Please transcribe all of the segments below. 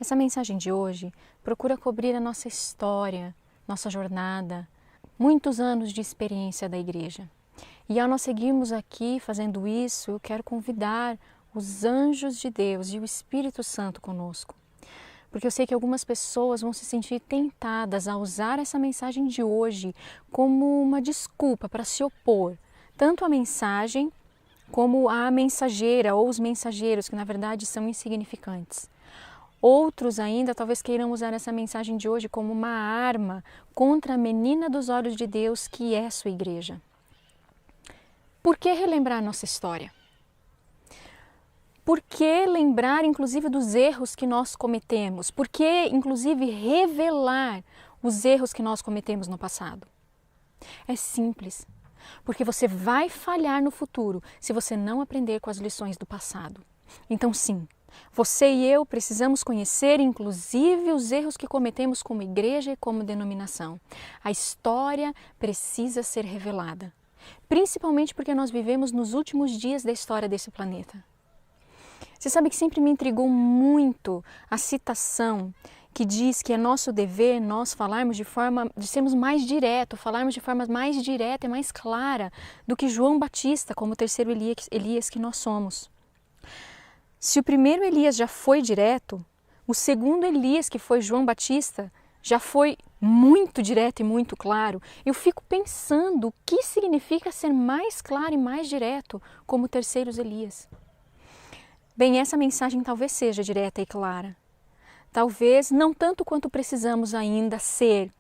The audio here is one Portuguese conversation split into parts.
Essa mensagem de hoje procura cobrir a nossa história, nossa jornada, muitos anos de experiência da igreja. E ao nós seguirmos aqui fazendo isso, eu quero convidar os anjos de Deus e o Espírito Santo conosco. Porque eu sei que algumas pessoas vão se sentir tentadas a usar essa mensagem de hoje como uma desculpa para se opor, tanto à mensagem como à mensageira ou os mensageiros, que na verdade são insignificantes. Outros ainda talvez queiram usar essa mensagem de hoje como uma arma contra a menina dos olhos de Deus, que é sua igreja. Por que relembrar nossa história? Por que lembrar, inclusive, dos erros que nós cometemos? Por que, inclusive, revelar os erros que nós cometemos no passado? É simples, porque você vai falhar no futuro se você não aprender com as lições do passado. Então, sim, você e eu precisamos conhecer, inclusive, os erros que cometemos como igreja e como denominação. A história precisa ser revelada, principalmente porque nós vivemos nos últimos dias da história desse planeta. Você sabe que sempre me intrigou muito a citação que diz que é nosso dever nós falarmos de sermos mais direto, falarmos de forma mais direta e mais clara do que João Batista, como o terceiro Elias que nós somos. Se o primeiro Elias já foi direto, o segundo Elias, que foi João Batista, já foi muito direto e muito claro. Eu fico pensando o que significa ser mais claro e mais direto como o terceiro Elias. Bem, essa mensagem talvez seja direta e clara. Talvez não tanto quanto precisamos ainda ser,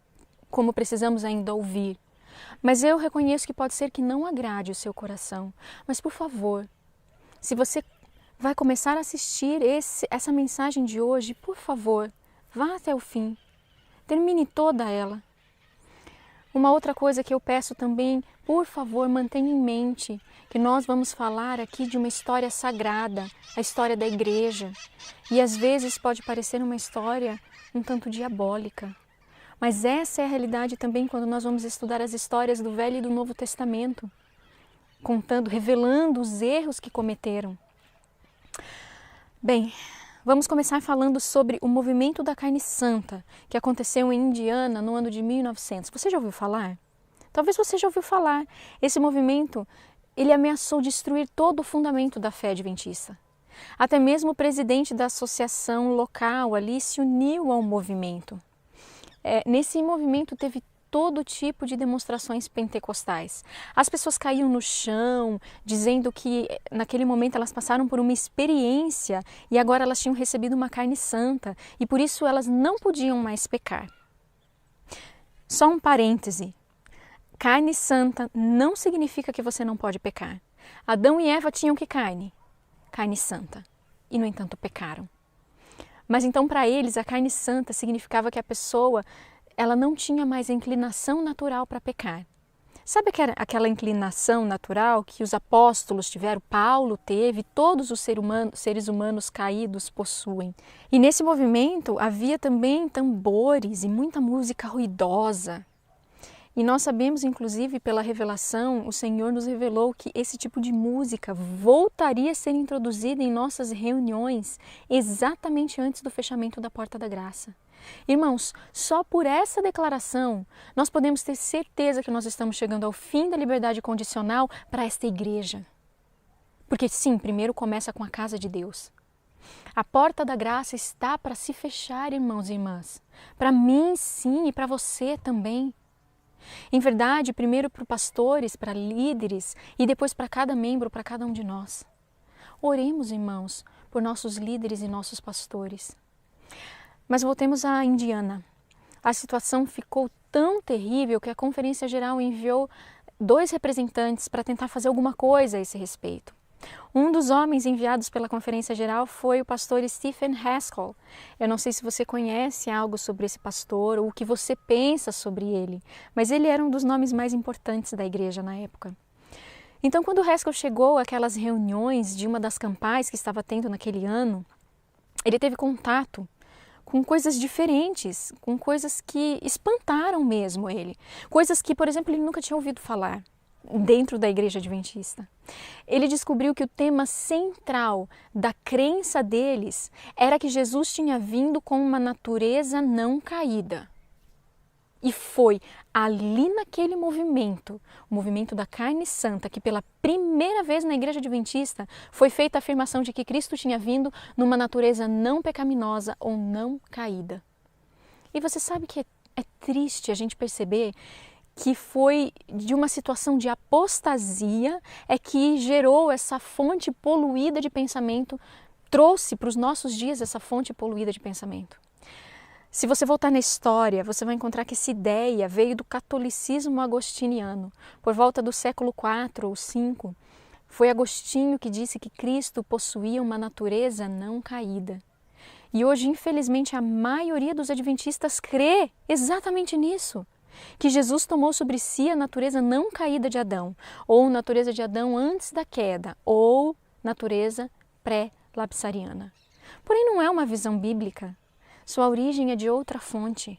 como precisamos ainda ouvir. Mas eu reconheço que pode ser que não agrade o seu coração. Mas, por favor, se você vai começar a assistir essa mensagem de hoje, por favor, vá até o fim. Termine toda ela. Uma outra coisa que eu peço também, por favor, mantenha em mente que nós vamos falar aqui de uma história sagrada, a história da igreja. E às vezes pode parecer uma história um tanto diabólica. Mas essa é a realidade também quando nós vamos estudar as histórias do Velho e do Novo Testamento, revelando os erros que cometeram. Bem, vamos começar falando sobre o movimento da carne santa, que aconteceu em Indiana no ano de 1900. Você já ouviu falar? Talvez você já ouviu falar. Esse movimento, ele ameaçou destruir todo o fundamento da fé adventista. Até mesmo o presidente da associação local ali se uniu ao movimento. Nesse movimento teve todo tipo de demonstrações pentecostais. As pessoas caíam no chão, dizendo que naquele momento elas passaram por uma experiência e agora elas tinham recebido uma carne santa e por isso elas não podiam mais pecar. Só um parêntese. Carne santa não significa que você não pode pecar. Adão e Eva tinham que carne? Carne santa. E, no entanto, pecaram. Mas então, para eles, a carne santa significava que a pessoa ela não tinha mais a inclinação natural para pecar. Sabe aquela inclinação natural que os apóstolos tiveram, Paulo teve, todos os seres humanos caídos possuem? E nesse movimento havia também tambores e muita música ruidosa. E nós sabemos, inclusive, pela revelação, o Senhor nos revelou que esse tipo de música voltaria a ser introduzida em nossas reuniões exatamente antes do fechamento da Porta da Graça. Irmãos, só por essa declaração nós podemos ter certeza que nós estamos chegando ao fim da liberdade condicional para esta igreja. Porque sim, primeiro começa com a casa de Deus. A porta da graça está para se fechar, irmãos e irmãs. Para mim, sim, e para você também. Em verdade, primeiro para pastores, para líderes e depois para cada membro, para cada um de nós. Oremos, irmãos, por nossos líderes e nossos pastores. Mas voltemos à Indiana. A situação ficou tão terrível que a Conferência Geral enviou 2 representantes para tentar fazer alguma coisa a esse respeito. Um dos homens enviados pela Conferência Geral foi o pastor Stephen Haskell. Eu não sei se você conhece algo sobre esse pastor ou o que você pensa sobre ele, mas ele era um dos nomes mais importantes da igreja na época. Então, quando Haskell chegou àquelas reuniões de uma das campais que estava tendo naquele ano, ele teve contato com coisas diferentes, com coisas que espantaram mesmo ele. Coisas que, por exemplo, ele nunca tinha ouvido falar. dentro da Igreja Adventista. Ele descobriu que o tema central da crença deles era que Jesus tinha vindo com uma natureza não caída. E foi ali naquele movimento, o movimento da carne santa, que pela primeira vez na Igreja Adventista foi feita a afirmação de que Cristo tinha vindo numa natureza não pecaminosa ou não caída. E você sabe que é triste a gente perceber que foi de uma situação de apostasia é que gerou essa fonte poluída de pensamento, trouxe para os nossos dias essa fonte poluída de pensamento. Se você voltar na história, você vai encontrar que essa ideia veio do catolicismo agostiniano. Por volta do século IV ou V, foi Agostinho que disse que Cristo possuía uma natureza não caída. E hoje, infelizmente, a maioria dos adventistas crê exatamente nisso. Que Jesus tomou sobre si a natureza não caída de Adão, ou natureza de Adão antes da queda, ou natureza pré-lapsariana. Porém, não é uma visão bíblica. Sua origem é de outra fonte,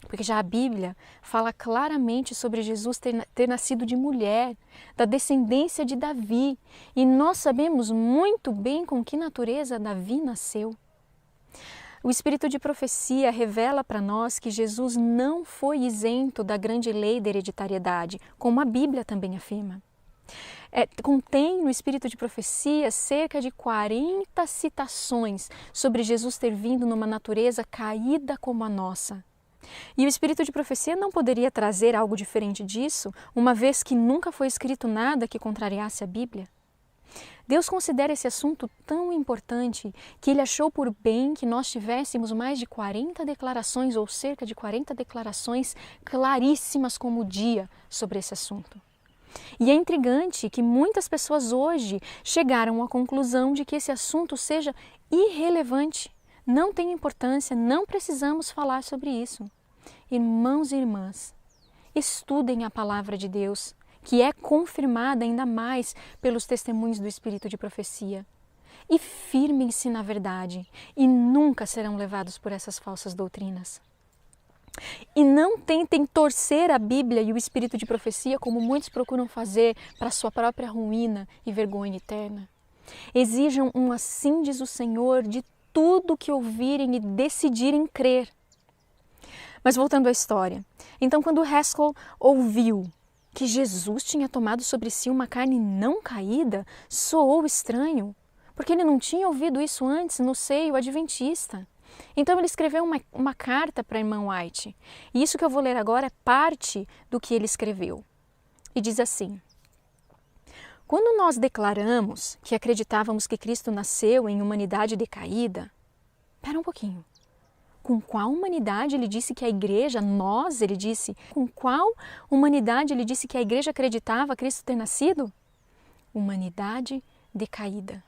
porque já a Bíblia fala claramente sobre Jesus ter nascido de mulher, da descendência de Davi, e nós sabemos muito bem com que natureza Davi nasceu. O Espírito de profecia revela para nós que Jesus não foi isento da grande lei da hereditariedade, como a Bíblia também afirma. Contém no Espírito de profecia cerca de 40 citações sobre Jesus ter vindo numa natureza caída como a nossa. E o Espírito de profecia não poderia trazer algo diferente disso, uma vez que nunca foi escrito nada que contrariasse a Bíblia. Deus considera esse assunto tão importante que Ele achou por bem que nós tivéssemos mais de 40 declarações ou cerca de 40 declarações claríssimas como o dia sobre esse assunto. E é intrigante que muitas pessoas hoje chegaram à conclusão de que esse assunto seja irrelevante, não tem importância, não precisamos falar sobre isso. Irmãos e irmãs, estudem a palavra de Deus, que é confirmada ainda mais pelos testemunhos do Espírito de profecia. E firmem-se na verdade e nunca serão levados por essas falsas doutrinas. E não tentem torcer a Bíblia e o Espírito de profecia como muitos procuram fazer para sua própria ruína e vergonha eterna. Exijam um assim diz o Senhor de tudo que ouvirem e decidirem crer. Mas voltando à história, então quando Haskell ouviu que Jesus tinha tomado sobre si uma carne não caída, soou estranho, porque ele não tinha ouvido isso antes no seio adventista. Então ele escreveu uma carta para a irmã White, e isso que eu vou ler agora é parte do que ele escreveu. E diz assim: quando nós declaramos que acreditávamos que Cristo nasceu em humanidade decaída, espera um pouquinho, com qual humanidade ele disse que a igreja, ele disse, com qual humanidade ele disse que a igreja acreditava Cristo ter nascido? Humanidade decaída.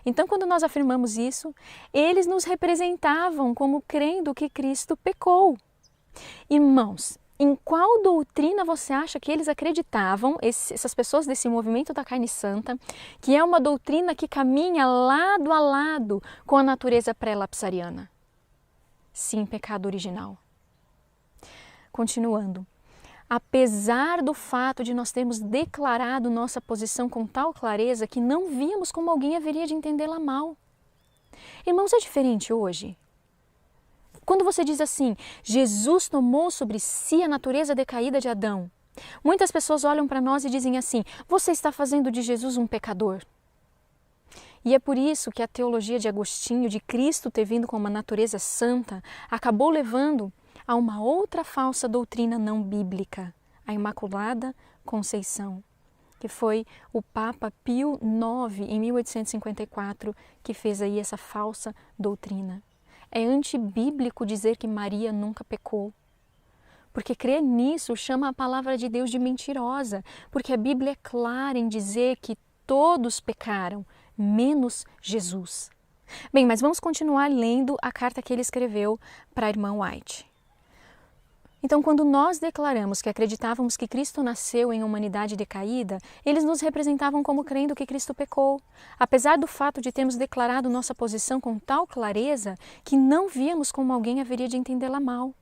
Então, quando nós afirmamos isso, eles nos representavam como crendo que Cristo pecou. Irmãos, em qual doutrina você acha que eles acreditavam, essas pessoas desse movimento da carne santa, que é uma doutrina que caminha lado a lado com a natureza pré-lapsariana? Sim, pecado original. Continuando. Apesar do fato de nós termos declarado nossa posição com tal clareza que não víamos como alguém haveria de entendê-la mal. Irmãos, é diferente hoje? Quando você diz assim, Jesus tomou sobre si a natureza decaída de Adão, muitas pessoas olham para nós e dizem assim, você está fazendo de Jesus um pecador. E é por isso que a teologia de Agostinho, de Cristo ter vindo com uma natureza santa, acabou levando a uma outra falsa doutrina não bíblica, a Imaculada Conceição, que foi o Papa Pio IX, em 1854, que fez aí essa falsa doutrina. É antibíblico dizer que Maria nunca pecou, porque crer nisso chama a palavra de Deus de mentirosa, porque a Bíblia é clara em dizer que todos pecaram, menos Jesus. Bem, mas vamos continuar lendo a carta que ele escreveu para a irmã White. Então, quando nós declaramos que acreditávamos que Cristo nasceu em humanidade decaída, eles nos representavam como crendo que Cristo pecou, apesar do fato de termos declarado nossa posição com tal clareza que não víamos como alguém haveria de entendê-la mal.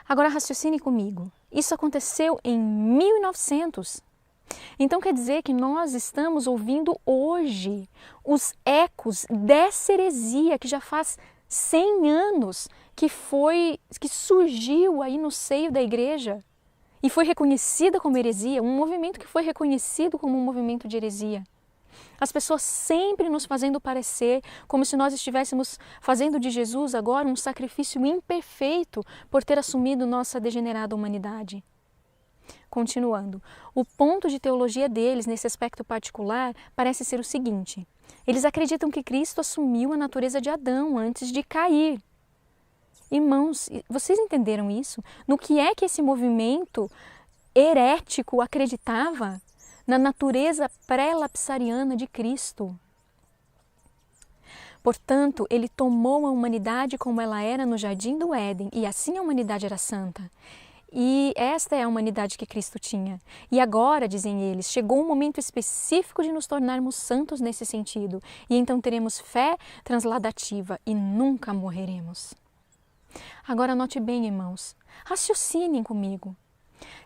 Agora raciocine comigo. Isso aconteceu em 1900. Então quer dizer que nós estamos ouvindo hoje os ecos dessa heresia que já faz 100 anos que surgiu aí no seio da igreja e foi reconhecida como heresia, um movimento que foi reconhecido como um movimento de heresia. As pessoas sempre nos fazendo parecer como se nós estivéssemos fazendo de Jesus agora um sacrifício imperfeito por ter assumido nossa degenerada humanidade. Continuando, o ponto de teologia deles nesse aspecto particular parece ser o seguinte: eles acreditam que Cristo assumiu a natureza de Adão antes de cair. Irmãos, vocês entenderam isso? No que é que esse movimento herético acreditava? Na natureza pré-lapsariana de Cristo. Portanto, ele tomou a humanidade como ela era no Jardim do Éden, e assim a humanidade era santa. E esta é a humanidade que Cristo tinha. E agora, dizem eles, chegou um momento específico de nos tornarmos santos nesse sentido, e então teremos fé transladativa e nunca morreremos. Agora note bem, irmãos, raciocinem comigo.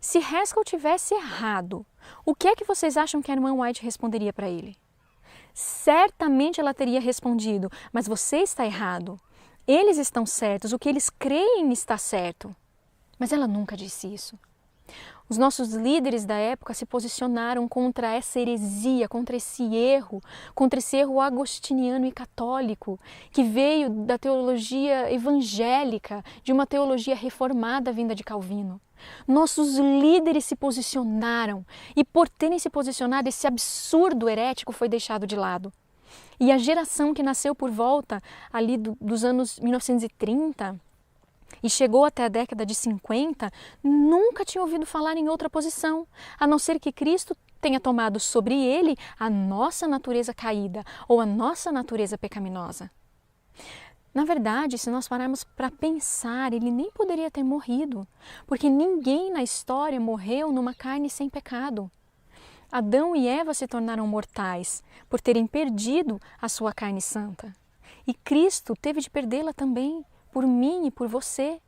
Se Haskell tivesse errado, o que é que vocês acham que a irmã White responderia para ele? Certamente ela teria respondido: mas você está errado. Eles estão certos, o que eles creem está certo. Mas ela nunca disse isso. Os nossos líderes da época se posicionaram contra essa heresia, contra esse erro agostiniano e católico, que veio da teologia evangélica, de uma teologia reformada vinda de Calvino. Nossos líderes se posicionaram e, por terem se posicionado, esse absurdo herético foi deixado de lado. E a geração que nasceu por volta ali dos anos 1930 e chegou até a década de 50, nunca tinha ouvido falar em outra posição, a não ser que Cristo tenha tomado sobre ele a nossa natureza caída ou a nossa natureza pecaminosa. Na verdade, se nós pararmos para pensar, ele nem poderia ter morrido, porque ninguém na história morreu numa carne sem pecado. Adão e Eva se tornaram mortais por terem perdido a sua carne santa. E Cristo teve de perdê-la também, por mim e por você,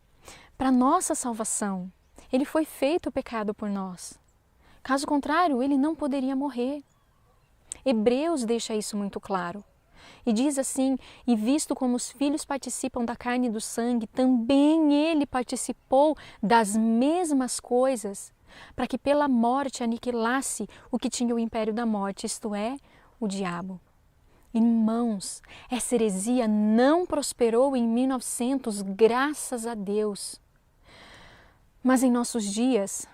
para nossa salvação. Ele foi feito pecado por nós. Caso contrário, ele não poderia morrer. Hebreus deixa isso muito claro. E diz assim: e visto como os filhos participam da carne e do sangue, também ele participou das mesmas coisas, para que pela morte aniquilasse o que tinha o império da morte, isto é, o diabo. Irmãos, essa heresia não prosperou em 1900, graças a Deus. Mas em nossos dias,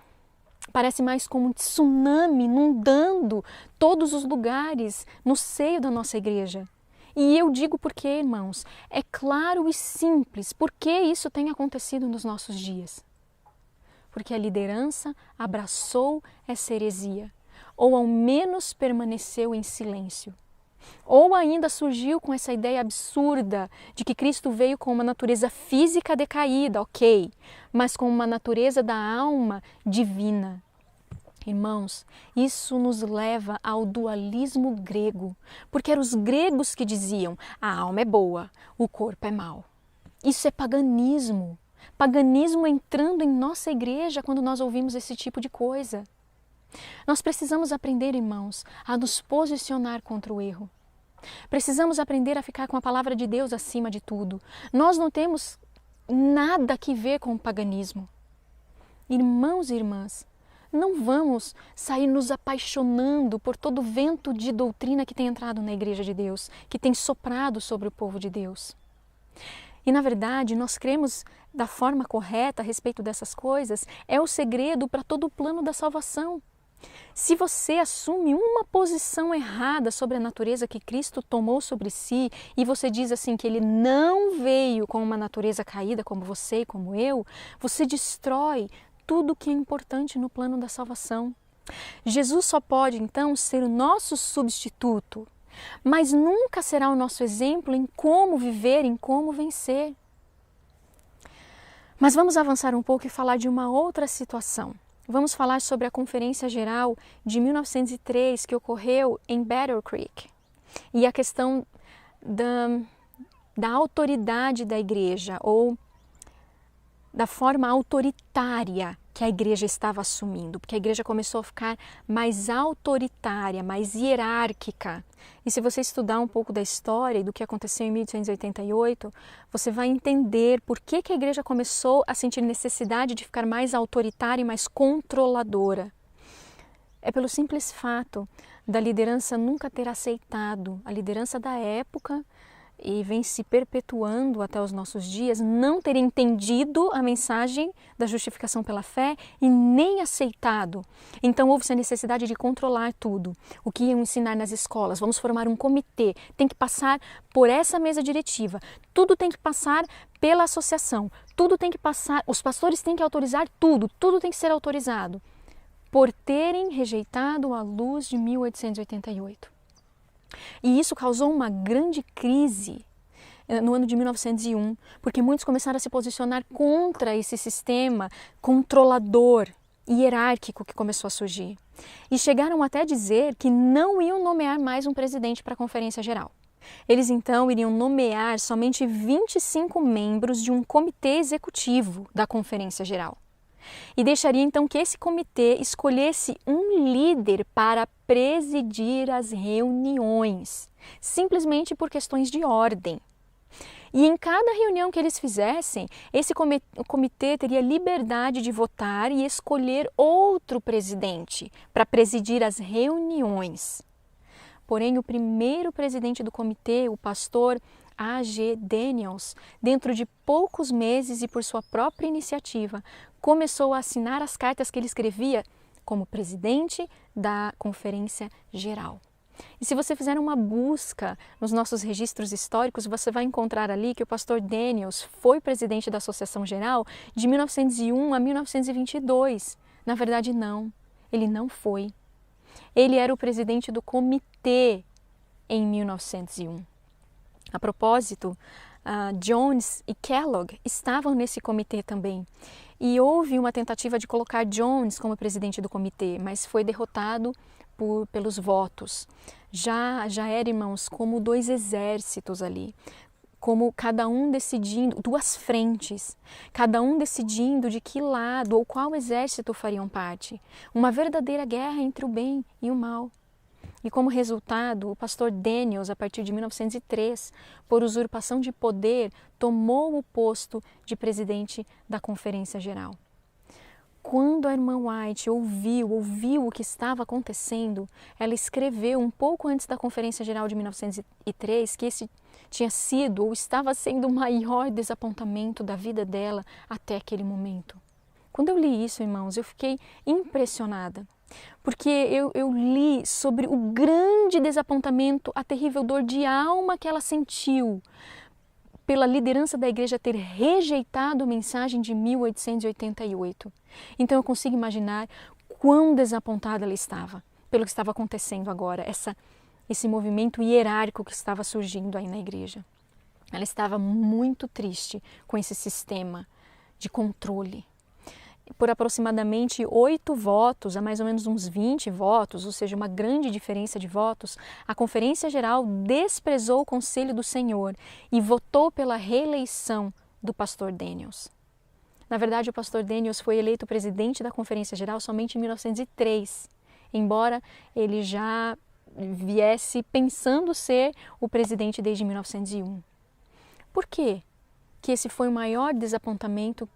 parece mais como um tsunami inundando todos os lugares no seio da nossa igreja. E eu digo por quê, irmãos? É claro e simples por que isso tem acontecido nos nossos dias. Porque a liderança abraçou essa heresia, ou ao menos permaneceu em silêncio. Ou ainda surgiu com essa ideia absurda de que Cristo veio com uma natureza física decaída, ok, mas com uma natureza da alma divina. Irmãos, isso nos leva ao dualismo grego, porque eram os gregos que diziam: a alma é boa, o corpo é mau. Isso é paganismo. Paganismo entrando em nossa igreja quando nós ouvimos esse tipo de coisa. Nós precisamos aprender, irmãos, a nos posicionar contra o erro. Precisamos aprender a ficar com a palavra de Deus acima de tudo. Nós não temos nada que ver com o paganismo. Irmãos e irmãs, não vamos sair nos apaixonando por todo o vento de doutrina que tem entrado na igreja de Deus, que tem soprado sobre o povo de Deus. E na verdade, nós cremos da forma correta a respeito dessas coisas, é o segredo para todo o plano da salvação. Se você assume uma posição errada sobre a natureza que Cristo tomou sobre si e você diz assim que ele não veio com uma natureza caída como você e como eu, você destrói tudo que é importante no plano da salvação. Jesus só pode então ser o nosso substituto, mas nunca será o nosso exemplo em como viver, em como vencer. Mas vamos avançar um pouco e falar de uma outra situação. Vamos falar sobre a Conferência Geral de 1903 que ocorreu em Battle Creek e a questão da autoridade da igreja ou da forma autoritária que a igreja estava assumindo, porque a igreja começou a ficar mais autoritária, mais hierárquica. E se você estudar um pouco da história e do que aconteceu em 1888, você vai entender por que a igreja começou a sentir necessidade de ficar mais autoritária e mais controladora. É pelo simples fato da liderança nunca ter aceitado, a liderança da época, e vem se perpetuando até os nossos dias, não ter entendido a mensagem da justificação pela fé e nem aceitado. Então houve-se a necessidade de controlar tudo. O que iam ensinar nas escolas? Vamos formar um comitê, tem que passar por essa mesa diretiva, tudo tem que passar pela associação, tudo tem que passar, os pastores têm que autorizar tudo, tudo tem que ser autorizado, por terem rejeitado a luz de 1888. E isso causou uma grande crise no ano de 1901, porque muitos começaram a se posicionar contra esse sistema controlador e hierárquico que começou a surgir. E chegaram até a dizer que não iam nomear mais um presidente para a Conferência Geral. Eles então iriam nomear somente 25 membros de um comitê executivo da Conferência Geral. E deixaria então que esse comitê escolhesse um líder para presidir as reuniões, simplesmente por questões de ordem. E em cada reunião que eles fizessem, esse comitê teria liberdade de votar e escolher outro presidente para presidir as reuniões. Porém, o primeiro presidente do comitê, o pastor A.G. Daniels, dentro de poucos meses e por sua própria iniciativa, começou a assinar as cartas que ele escrevia como presidente da Conferência Geral. E se você fizer uma busca nos nossos registros históricos, você vai encontrar ali que o pastor Daniels foi presidente da Associação Geral de 1901 a 1922. Na verdade, não. Ele não foi. Ele era o presidente do comitê em 1901. A propósito, Jones e Kellogg estavam nesse comitê também. E houve uma tentativa de colocar Jones como presidente do comitê, mas foi derrotado pelos votos. Já era, irmãos, como dois exércitos ali, como cada um decidindo, duas frentes, cada um decidindo de que lado ou qual exército fariam parte. Uma verdadeira guerra entre o bem e o mal. E como resultado, o pastor Daniels, a partir de 1903, por usurpação de poder, tomou o posto de presidente da Conferência Geral. Quando a irmã White ouviu o que estava acontecendo, ela escreveu um pouco antes da Conferência Geral de 1903 que esse tinha sido ou estava sendo o maior desapontamento da vida dela até aquele momento. Quando eu li isso, irmãos, eu fiquei impressionada. Porque eu li sobre o grande desapontamento, a terrível dor de alma que ela sentiu pela liderança da igreja ter rejeitado a mensagem de 1888. Então eu consigo imaginar quão desapontada ela estava pelo que estava acontecendo agora, esse movimento hierárquico que estava surgindo aí na igreja. Ela estava muito triste com esse sistema de controle. Por aproximadamente 8 votos, a mais ou menos uns 20 votos, ou seja, uma grande diferença de votos, a Conferência Geral desprezou o Conselho do Senhor e votou pela reeleição do pastor Daniels. Na verdade, o pastor Daniels foi eleito presidente da Conferência Geral somente em 1903, embora ele já viesse pensando ser o presidente desde 1901. Por quê que esse foi o maior desapontamento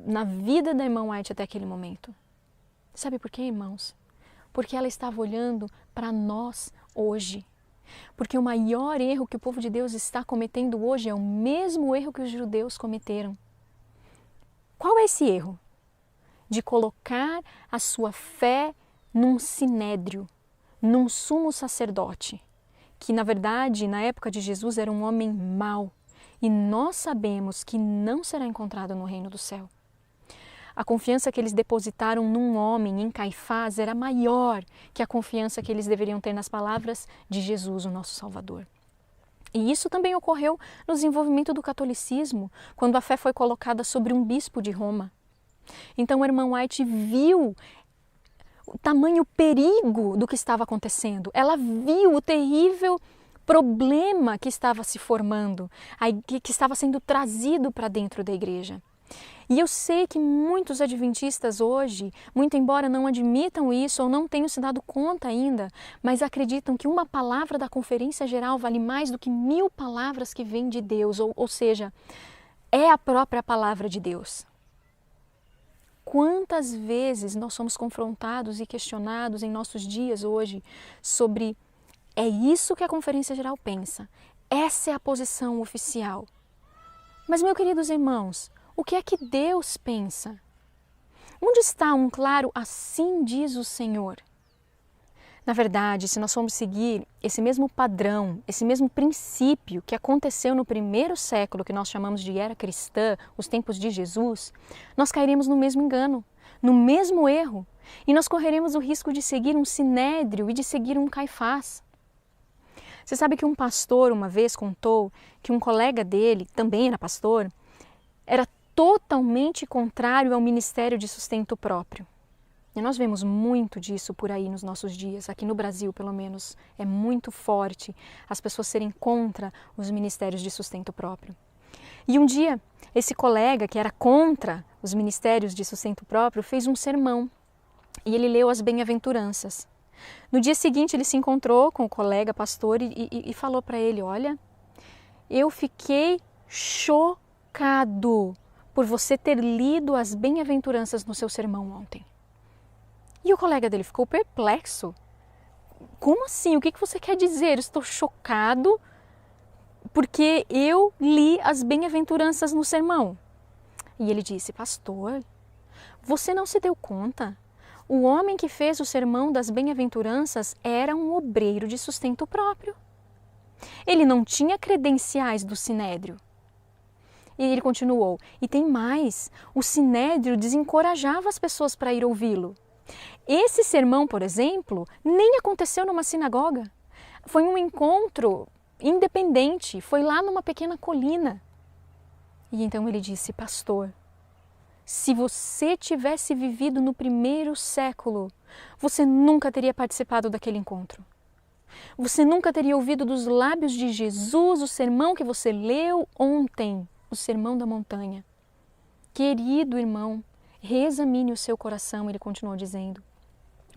na vida da irmã White até aquele momento? Sabe por quê, irmãos? Porque ela estava olhando para nós hoje. Porque o maior erro que o povo de Deus está cometendo hoje é o mesmo erro que os judeus cometeram. Qual é esse erro? De colocar a sua fé num sinédrio, num sumo sacerdote, que na verdade, na época de Jesus, era um homem mau. E nós sabemos que não será encontrado no reino do céu. A confiança que eles depositaram num homem, em Caifás, era maior que a confiança que eles deveriam ter nas palavras de Jesus, o nosso Salvador. E isso também ocorreu no desenvolvimento do catolicismo, quando a fé foi colocada sobre um bispo de Roma. Então a irmã White viu o tamanho perigo do que estava acontecendo. Ela viu o terrível problema que estava se formando, que estava sendo trazido para dentro da igreja. E eu sei que muitos adventistas hoje, muito embora não admitam isso ou não tenham se dado conta ainda, mas acreditam que uma palavra da Conferência Geral vale mais do que 1000 palavras que vêm de Deus, ou seja, é a própria palavra de Deus. Quantas vezes nós somos confrontados e questionados em nossos dias hoje sobre é isso que a Conferência Geral pensa, essa é a posição oficial. Mas, meus queridos irmãos, o que é que Deus pensa? Onde está um claro assim diz o Senhor? Na verdade, se nós formos seguir esse mesmo padrão, esse mesmo princípio que aconteceu no primeiro século, que nós chamamos de era cristã, os tempos de Jesus, nós cairemos no mesmo engano, no mesmo erro, e nós correremos o risco de seguir um sinédrio e de seguir um Caifás. Você sabe que um pastor uma vez contou que um colega dele, também era pastor, era totalmente contrário ao ministério de sustento próprio. E nós vemos muito disso por aí nos nossos dias, aqui no Brasil pelo menos, é muito forte as pessoas serem contra os ministérios de sustento próprio. E um dia, esse colega que era contra os ministérios de sustento próprio fez um sermão e ele leu as bem-aventuranças. No dia seguinte ele se encontrou com o colega pastor e falou para ele, olha, eu fiquei chocado por você ter lido as bem-aventuranças no seu sermão ontem. E o colega dele ficou perplexo. Como assim? O que você quer dizer? Eu estou chocado porque eu li as bem-aventuranças no sermão. E ele disse, pastor, você não se deu conta? O homem que fez o sermão das bem-aventuranças era um obreiro de sustento próprio. Ele não tinha credenciais do sinédrio. E ele continuou, e tem mais, o sinédrio desencorajava as pessoas para ir ouvi-lo. Esse sermão, por exemplo, nem aconteceu numa sinagoga. Foi um encontro independente, foi lá numa pequena colina. E então ele disse, pastor, se você tivesse vivido no primeiro século, você nunca teria participado daquele encontro. Você nunca teria ouvido dos lábios de Jesus o sermão que você leu ontem, o Sermão da Montanha. Querido irmão, reexamine o seu coração, ele continuou dizendo.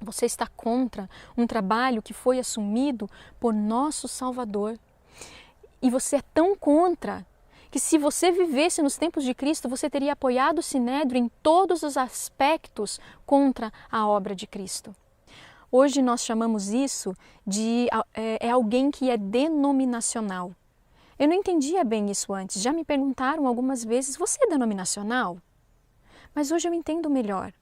Você está contra um trabalho que foi assumido por nosso Salvador. E você é tão contra que se você vivesse nos tempos de Cristo, você teria apoiado o sinédrio em todos os aspectos contra a obra de Cristo. Hoje nós chamamos isso de alguém que é denominacional. Eu não entendia bem isso antes. Já me perguntaram algumas vezes, você é denominacional? Mas hoje eu entendo melhor.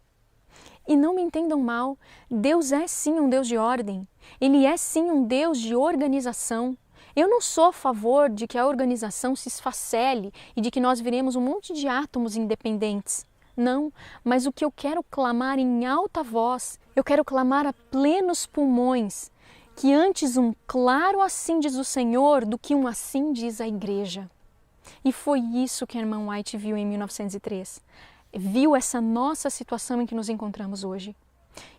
E não me entendam mal, Deus é sim um Deus de ordem. Ele é sim um Deus de organização. Eu não sou a favor de que a organização se esfacele e de que nós viremos um monte de átomos independentes. Não, mas o que eu quero clamar em alta voz, eu quero clamar a plenos pulmões, que antes um claro assim diz o Senhor do que um assim diz a igreja. E foi isso que a irmã White viu em 1903. Viu essa nossa situação em que nos encontramos hoje.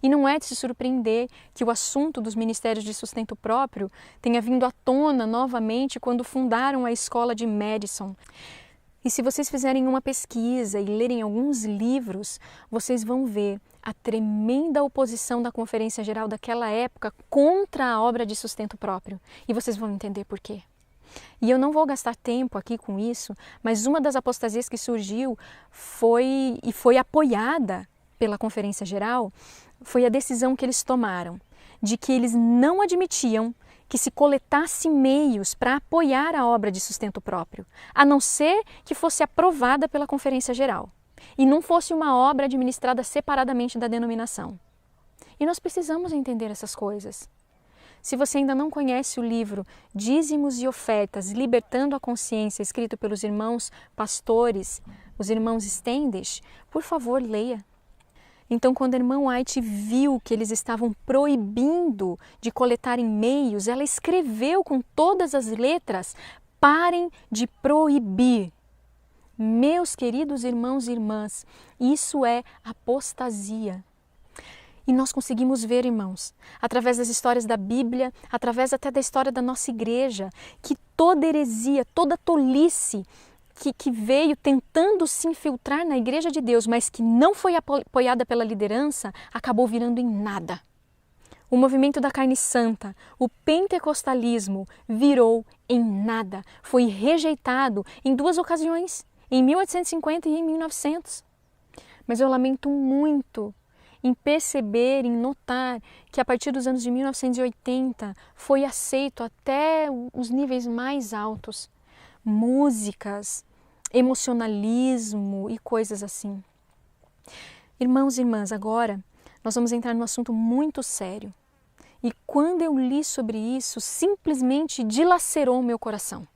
E não é de se surpreender que o assunto dos ministérios de sustento próprio tenha vindo à tona novamente quando fundaram a escola de Madison. E se vocês fizerem uma pesquisa e lerem alguns livros, vocês vão ver a tremenda oposição da Conferência Geral daquela época contra a obra de sustento próprio. E vocês vão entender por quê. E eu não vou gastar tempo aqui com isso, mas uma das apostasias que surgiu foi apoiada pela Conferência Geral, foi a decisão que eles tomaram, de que eles não admitiam que se coletasse meios para apoiar a obra de sustento próprio, a não ser que fosse aprovada pela Conferência Geral e não fosse uma obra administrada separadamente da denominação. E nós precisamos entender essas coisas. Se você ainda não conhece o livro Dízimos e Ofertas, Libertando a Consciência, escrito pelos irmãos pastores, os irmãos Standish, por favor, leia. Então, quando a irmã White viu que eles estavam proibindo de coletar e-mails, ela escreveu com todas as letras, parem de proibir. Meus queridos irmãos e irmãs, isso é apostasia. E nós conseguimos ver, irmãos, através das histórias da Bíblia, através até da história da nossa igreja, que toda heresia, toda tolice que veio tentando se infiltrar na Igreja de Deus, mas que não foi apoiada pela liderança, acabou virando em nada. O movimento da carne santa, o pentecostalismo, virou em nada. Foi rejeitado em 2 ocasiões, em 1850 e em 1900. Mas eu lamento muito em perceber, em notar que a partir dos anos de 1980 foi aceito até os níveis mais altos. Músicas, emocionalismo e coisas assim. Irmãos e irmãs, agora nós vamos entrar num assunto muito sério. E quando eu li sobre isso, simplesmente dilacerou o meu coração.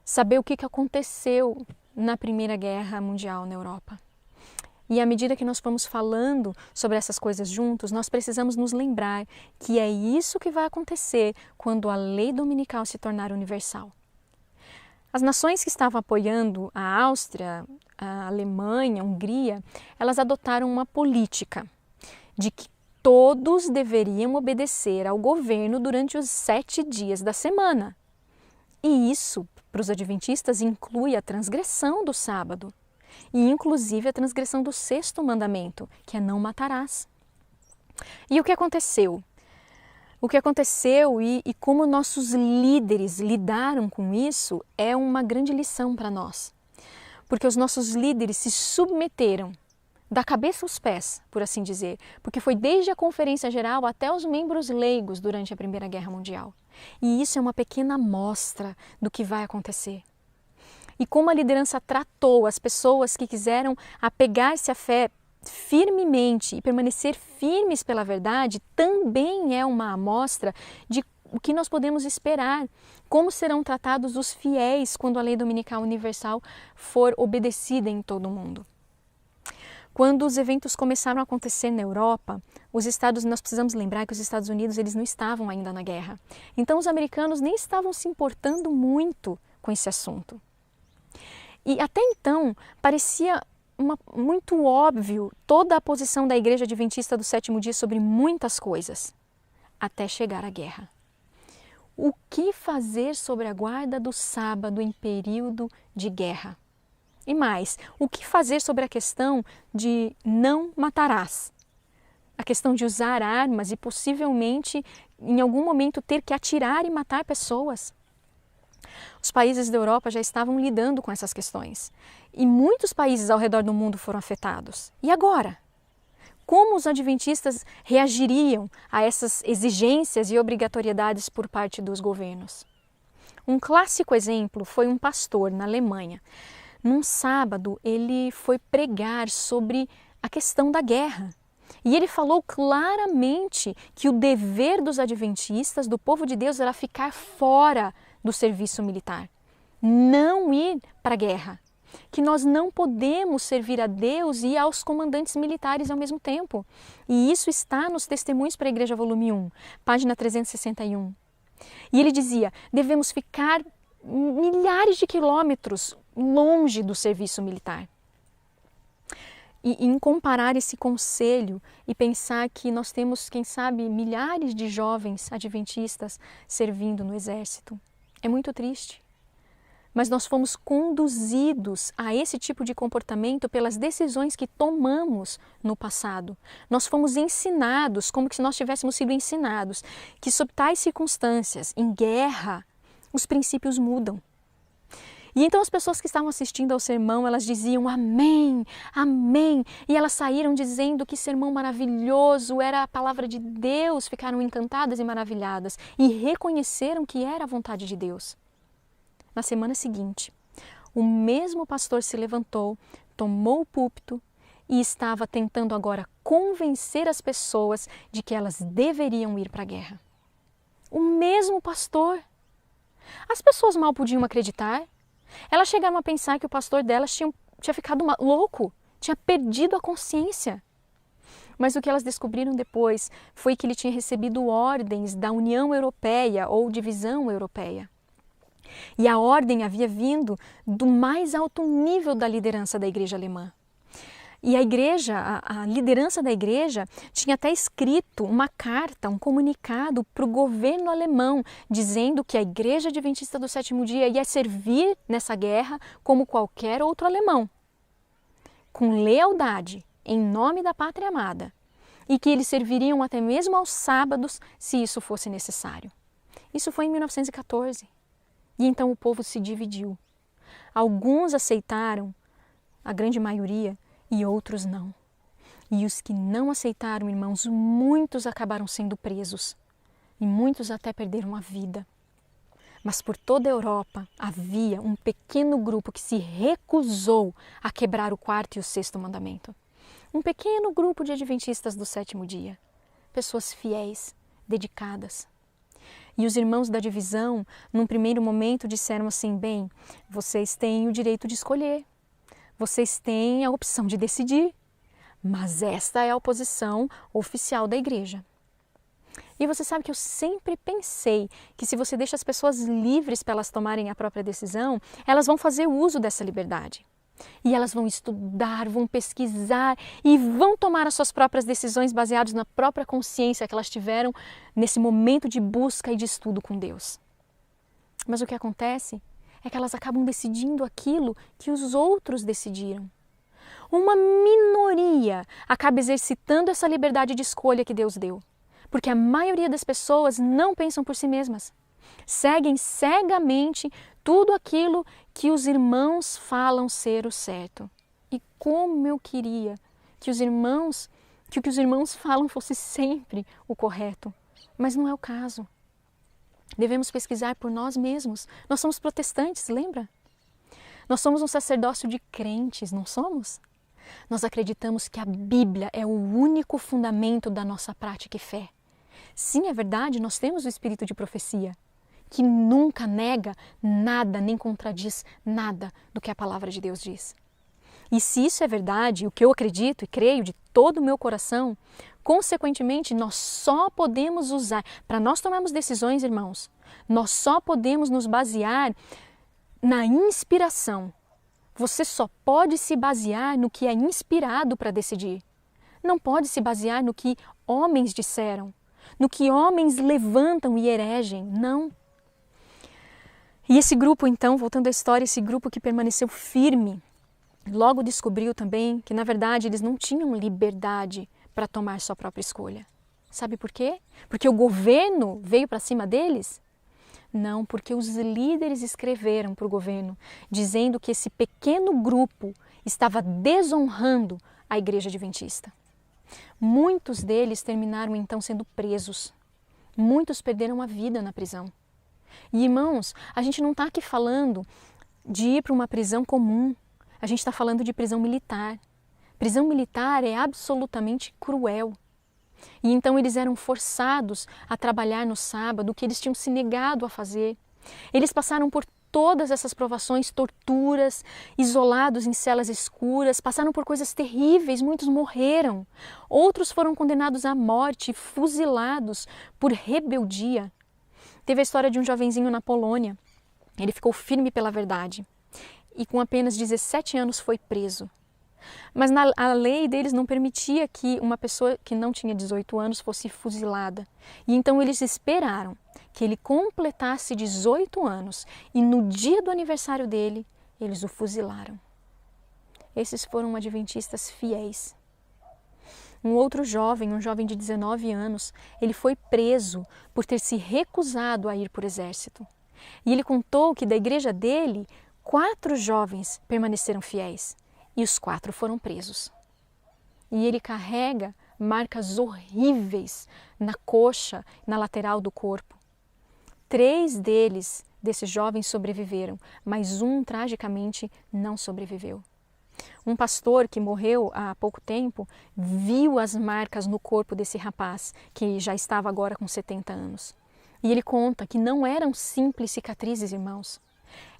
Saber o que aconteceu na Primeira Guerra Mundial na Europa. E à medida que nós fomos falando sobre essas coisas juntos, nós precisamos nos lembrar que é isso que vai acontecer quando a lei dominical se tornar universal. As nações que estavam apoiando a Áustria, a Alemanha, a Hungria, elas adotaram uma política de que todos deveriam obedecer ao governo durante os 7 dias da semana. E isso, para os adventistas, inclui a transgressão do sábado. E inclusive a transgressão do 6º mandamento, que é não matarás. E o que aconteceu? O que aconteceu e como nossos líderes lidaram com isso é uma grande lição para nós. Porque os nossos líderes se submeteram da cabeça aos pés, por assim dizer, porque foi desde a Conferência Geral até os membros leigos durante a Primeira Guerra Mundial. E isso é uma pequena amostra do que vai acontecer. E como a liderança tratou as pessoas que quiseram apegar-se à fé firmemente e permanecer firmes pela verdade, também é uma amostra de o que nós podemos esperar, como serão tratados os fiéis quando a lei dominical universal for obedecida em todo o mundo. Quando os eventos começaram a acontecer na Europa, nós precisamos lembrar que os Estados Unidos eles não estavam ainda na guerra. Então os americanos nem estavam se importando muito com esse assunto. E até então parecia muito óbvio toda a posição da Igreja Adventista do Sétimo Dia sobre muitas coisas, até chegar a guerra. O que fazer sobre a guarda do sábado em período de guerra? E mais, o que fazer sobre a questão de não matarás? A questão de usar armas e possivelmente, em algum momento, ter que atirar e matar pessoas. Os países da Europa já estavam lidando com essas questões. E muitos países ao redor do mundo foram afetados. E agora? Como os adventistas reagiriam a essas exigências e obrigatoriedades por parte dos governos? Um clássico exemplo foi um pastor na Alemanha. Num sábado, ele foi pregar sobre a questão da guerra. E ele falou claramente que o dever dos adventistas, do povo de Deus, era ficar fora do serviço militar. Não ir para a guerra. Que nós não podemos servir a Deus e aos comandantes militares ao mesmo tempo. E isso está nos Testemunhos para a Igreja, volume 1, página 361. E ele dizia, devemos ficar milhares de quilômetros longe do serviço militar. E em comparar esse conselho e pensar que nós temos, quem sabe, milhares de jovens adventistas servindo no exército, é muito triste. Mas nós fomos conduzidos a esse tipo de comportamento pelas decisões que tomamos no passado. Nós fomos ensinados, como se nós tivéssemos sido ensinados, que sob tais circunstâncias, em guerra, os princípios mudam. E então as pessoas que estavam assistindo ao sermão, elas diziam amém, amém. E elas saíram dizendo que sermão maravilhoso, era a palavra de Deus, ficaram encantadas e maravilhadas e reconheceram que era a vontade de Deus. Na semana seguinte, o mesmo pastor se levantou, tomou o púlpito e estava tentando agora convencer as pessoas de que elas deveriam ir para a guerra. O mesmo pastor. As pessoas mal podiam acreditar. Elas chegaram a pensar que o pastor delas tinha ficado louco, tinha perdido a consciência. Mas o que elas descobriram depois foi que ele tinha recebido ordens da União Europeia ou Divisão Europeia. E a ordem havia vindo do mais alto nível da liderança da igreja alemã. E a igreja, a liderança da igreja, tinha até escrito uma carta, um comunicado para o governo alemão, dizendo que a Igreja Adventista do Sétimo Dia ia servir nessa guerra como qualquer outro alemão, com lealdade, em nome da pátria amada, e que eles serviriam até mesmo aos sábados, se isso fosse necessário. Isso foi em 1914. E então o povo se dividiu. Alguns aceitaram, a grande maioria, e outros não. E os que não aceitaram, irmãos, muitos acabaram sendo presos. E muitos até perderam a vida. Mas por toda a Europa havia um pequeno grupo que se recusou a quebrar o quarto e o sexto mandamento. Um pequeno grupo de adventistas do sétimo dia. Pessoas fiéis, dedicadas. E os irmãos da divisão, num primeiro momento, disseram assim: bem, vocês têm o direito de escolher. Vocês têm a opção de decidir, mas esta é a posição oficial da igreja. E você sabe que eu sempre pensei que se você deixa as pessoas livres para elas tomarem a própria decisão, elas vão fazer uso dessa liberdade. E elas vão estudar, vão pesquisar e vão tomar as suas próprias decisões baseadas na própria consciência que elas tiveram nesse momento de busca e de estudo com Deus. Mas o que acontece é que elas acabam decidindo aquilo que os outros decidiram. Uma minoria acaba exercitando essa liberdade de escolha que Deus deu, porque a maioria das pessoas não pensam por si mesmas. Seguem cegamente tudo aquilo que os irmãos falam ser o certo. E como eu queria que o que os irmãos falam fosse sempre o correto, mas não é o caso. Devemos pesquisar por nós mesmos. Nós somos protestantes, lembra? Nós somos um sacerdócio de crentes, não somos? Nós acreditamos que a Bíblia é o único fundamento da nossa prática e fé. Sim, é verdade, nós temos o espírito de profecia, que nunca nega nada, nem contradiz nada do que a palavra de Deus diz. E se isso é verdade, o que eu acredito e creio de todo o meu coração, consequentemente, nós só podemos usar, para nós tomarmos decisões, irmãos, nós só podemos nos basear na inspiração. Você só pode se basear no que é inspirado para decidir. Não pode se basear no que homens disseram, no que homens levantam e eregem, não. E esse grupo, então, voltando à história, esse grupo que permaneceu firme, logo descobriu também que, na verdade, eles não tinham liberdade para tomar sua própria escolha. Sabe por quê? Porque o governo veio para cima deles? Não, porque os líderes escreveram para o governo, dizendo que esse pequeno grupo estava desonrando a igreja adventista. Muitos deles terminaram então sendo presos. Muitos perderam a vida na prisão. E irmãos, a gente não está aqui falando de ir para uma prisão comum. A gente está falando de prisão militar. Prisão militar é absolutamente cruel. E então eles eram forçados a trabalhar no sábado, o que eles tinham se negado a fazer. Eles passaram por todas essas provações, torturas, isolados em celas escuras, passaram por coisas terríveis, muitos morreram. Outros foram condenados à morte, fuzilados por rebeldia. Teve a história de um jovenzinho na Polônia. Ele ficou firme pela verdade e com apenas 17 anos foi preso. Mas a lei deles não permitia que uma pessoa que não tinha 18 anos fosse fuzilada. E então eles esperaram que ele completasse 18 anos e no dia do aniversário dele, eles o fuzilaram. Esses foram adventistas fiéis. Um outro jovem, um jovem de 19 anos, ele foi preso por ter se recusado a ir para o exército. E ele contou que da igreja dele, 4 jovens permaneceram fiéis. E os 4 foram presos. E ele carrega marcas horríveis na coxa, na lateral do corpo. 3 desses jovens sobreviveram, mas um tragicamente não sobreviveu. Um pastor que morreu há pouco tempo viu as marcas no corpo desse rapaz, que já estava agora com 70 anos. E ele conta que não eram simples cicatrizes, irmãos.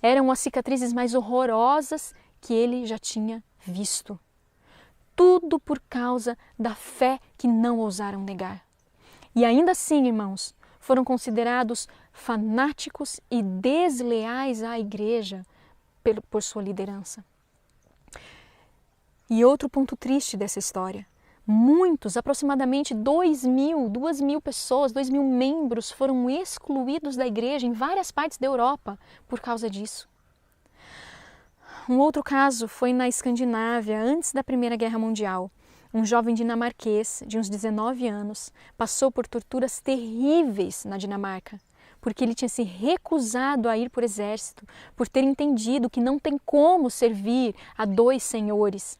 Eram as cicatrizes mais horrorosas que ele já tinha visto. Tudo por causa da fé que não ousaram negar. E ainda assim, irmãos, foram considerados fanáticos e desleais à igreja por sua liderança. E outro ponto triste dessa história. Muitos, aproximadamente 2.000 pessoas, 2.000 membros foram excluídos da igreja em várias partes da Europa por causa disso. Um outro caso foi na Escandinávia, antes da Primeira Guerra Mundial. Um jovem dinamarquês de uns 19 anos passou por torturas terríveis na Dinamarca, porque ele tinha se recusado a ir para o exército, por ter entendido que não tem como servir a 2 senhores.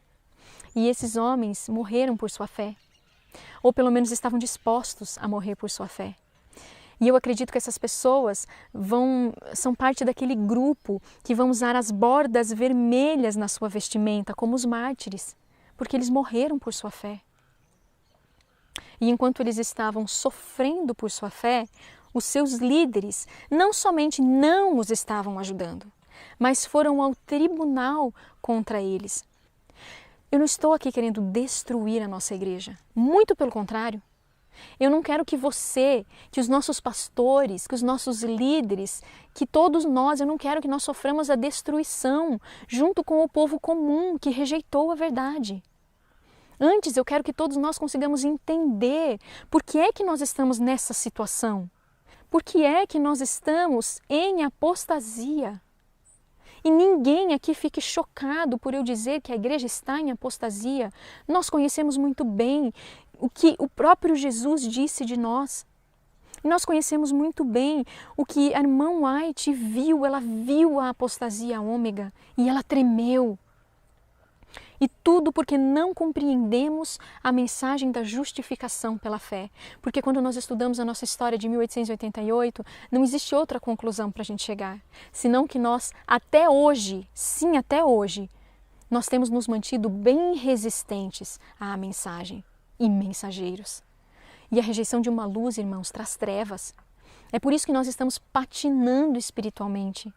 E esses homens morreram por sua fé, ou pelo menos estavam dispostos a morrer por sua fé. E eu acredito que essas pessoas são parte daquele grupo que vão usar as bordas vermelhas na sua vestimenta, como os mártires, porque eles morreram por sua fé. E enquanto eles estavam sofrendo por sua fé, os seus líderes não somente não os estavam ajudando, mas foram ao tribunal contra eles. Eu não estou aqui querendo destruir a nossa igreja, muito pelo contrário. Eu não quero que você, que os nossos pastores, que os nossos líderes, que todos nós, eu não quero que nós soframos a destruição junto com o povo comum que rejeitou a verdade. Antes, eu quero que todos nós consigamos entender por que é que nós estamos nessa situação. Por que é que nós estamos em apostasia? E ninguém aqui fique chocado por eu dizer que a igreja está em apostasia. Nós conhecemos muito bem o que o próprio Jesus disse de nós. Nós conhecemos muito bem o que a irmã White viu. Ela viu a apostasia ômega e ela tremeu. E tudo porque não compreendemos a mensagem da justificação pela fé. Porque quando nós estudamos a nossa história de 1888, não existe outra conclusão para a gente chegar. Senão que nós, até hoje, sim, até hoje, nós temos nos mantido bem resistentes à mensagem e mensageiros. E a rejeição de uma luz, irmãos, traz trevas. É por isso que nós estamos patinando espiritualmente.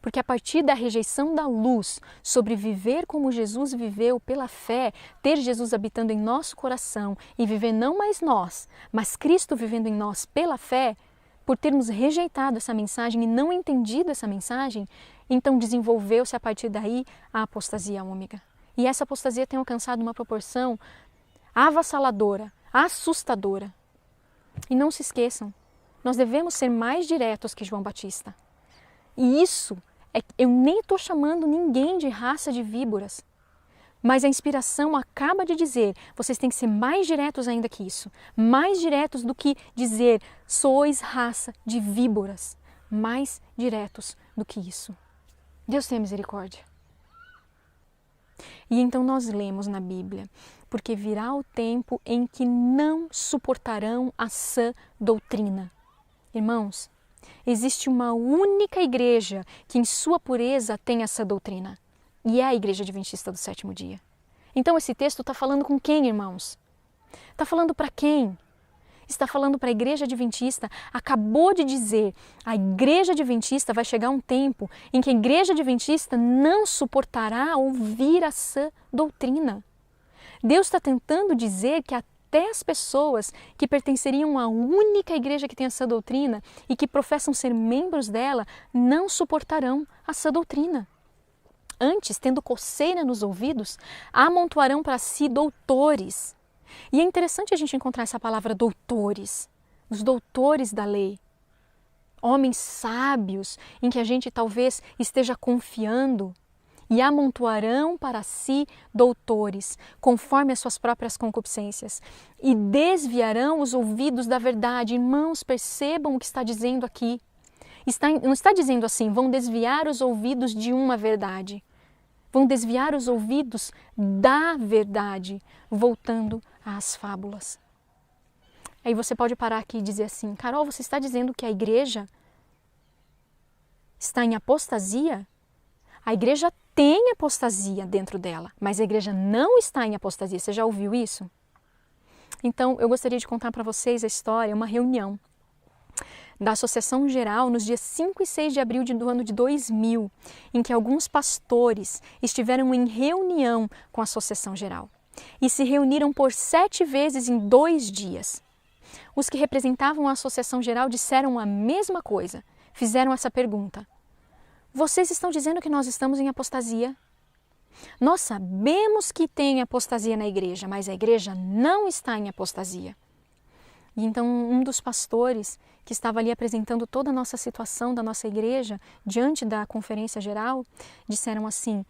Porque a partir da rejeição da luz, sobre viver como Jesus viveu pela fé, ter Jesus habitando em nosso coração e viver não mais nós, mas Cristo vivendo em nós pela fé, por termos rejeitado essa mensagem e não entendido essa mensagem, então desenvolveu-se a partir daí a apostasia ômega. E essa apostasia tem alcançado uma proporção avassaladora, assustadora. E não se esqueçam, nós devemos ser mais diretos que João Batista. E isso, eu nem estou chamando ninguém de raça de víboras, mas a inspiração acaba de dizer, vocês têm que ser mais diretos ainda que isso, mais diretos do que dizer, sois raça de víboras, mais diretos do que isso. Deus tenha misericórdia. E então nós lemos na Bíblia, porque virá o tempo em que não suportarão a sã doutrina. Irmãos, existe uma única igreja que em sua pureza tem essa doutrina. E é a Igreja Adventista do Sétimo Dia. Então esse texto está falando com quem, irmãos? Está falando para quem? Está falando para a Igreja Adventista. Acabou de dizer, a Igreja Adventista vai chegar um tempo em que a Igreja Adventista não suportará ouvir a sã doutrina. Deus está tentando dizer que até as pessoas que pertenceriam à única igreja que tem essa doutrina e que professam ser membros dela, não suportarão essa doutrina. Antes, tendo coceira nos ouvidos, amontoarão para si doutores. E é interessante a gente encontrar essa palavra doutores, os doutores da lei. Homens sábios em que a gente talvez esteja confiando. E amontoarão para si doutores, conforme as suas próprias concupiscências, e desviarão os ouvidos da verdade. Irmãos, percebam o que está dizendo aqui. Não está dizendo assim, vão desviar os ouvidos de uma verdade. Vão desviar os ouvidos da verdade, voltando às fábulas. Aí você pode parar aqui e dizer assim, Carol, você está dizendo que a igreja está em apostasia? A igreja tem apostasia dentro dela, mas a igreja não está em apostasia. Você já ouviu isso? Então, eu gostaria de contar para vocês a história, uma reunião da Associação Geral nos dias 5 e 6 de abril do ano de 2000, em que alguns pastores estiveram em reunião com a Associação Geral e se reuniram por 7 vezes em 2 dias. Os que representavam a Associação Geral disseram a mesma coisa, fizeram essa pergunta. Vocês estão dizendo que nós estamos em apostasia? Nós sabemos que tem apostasia na igreja, mas a igreja não está em apostasia. E então um dos pastores que estava ali apresentando toda a nossa situação da nossa igreja diante da conferência geral, disseram assim: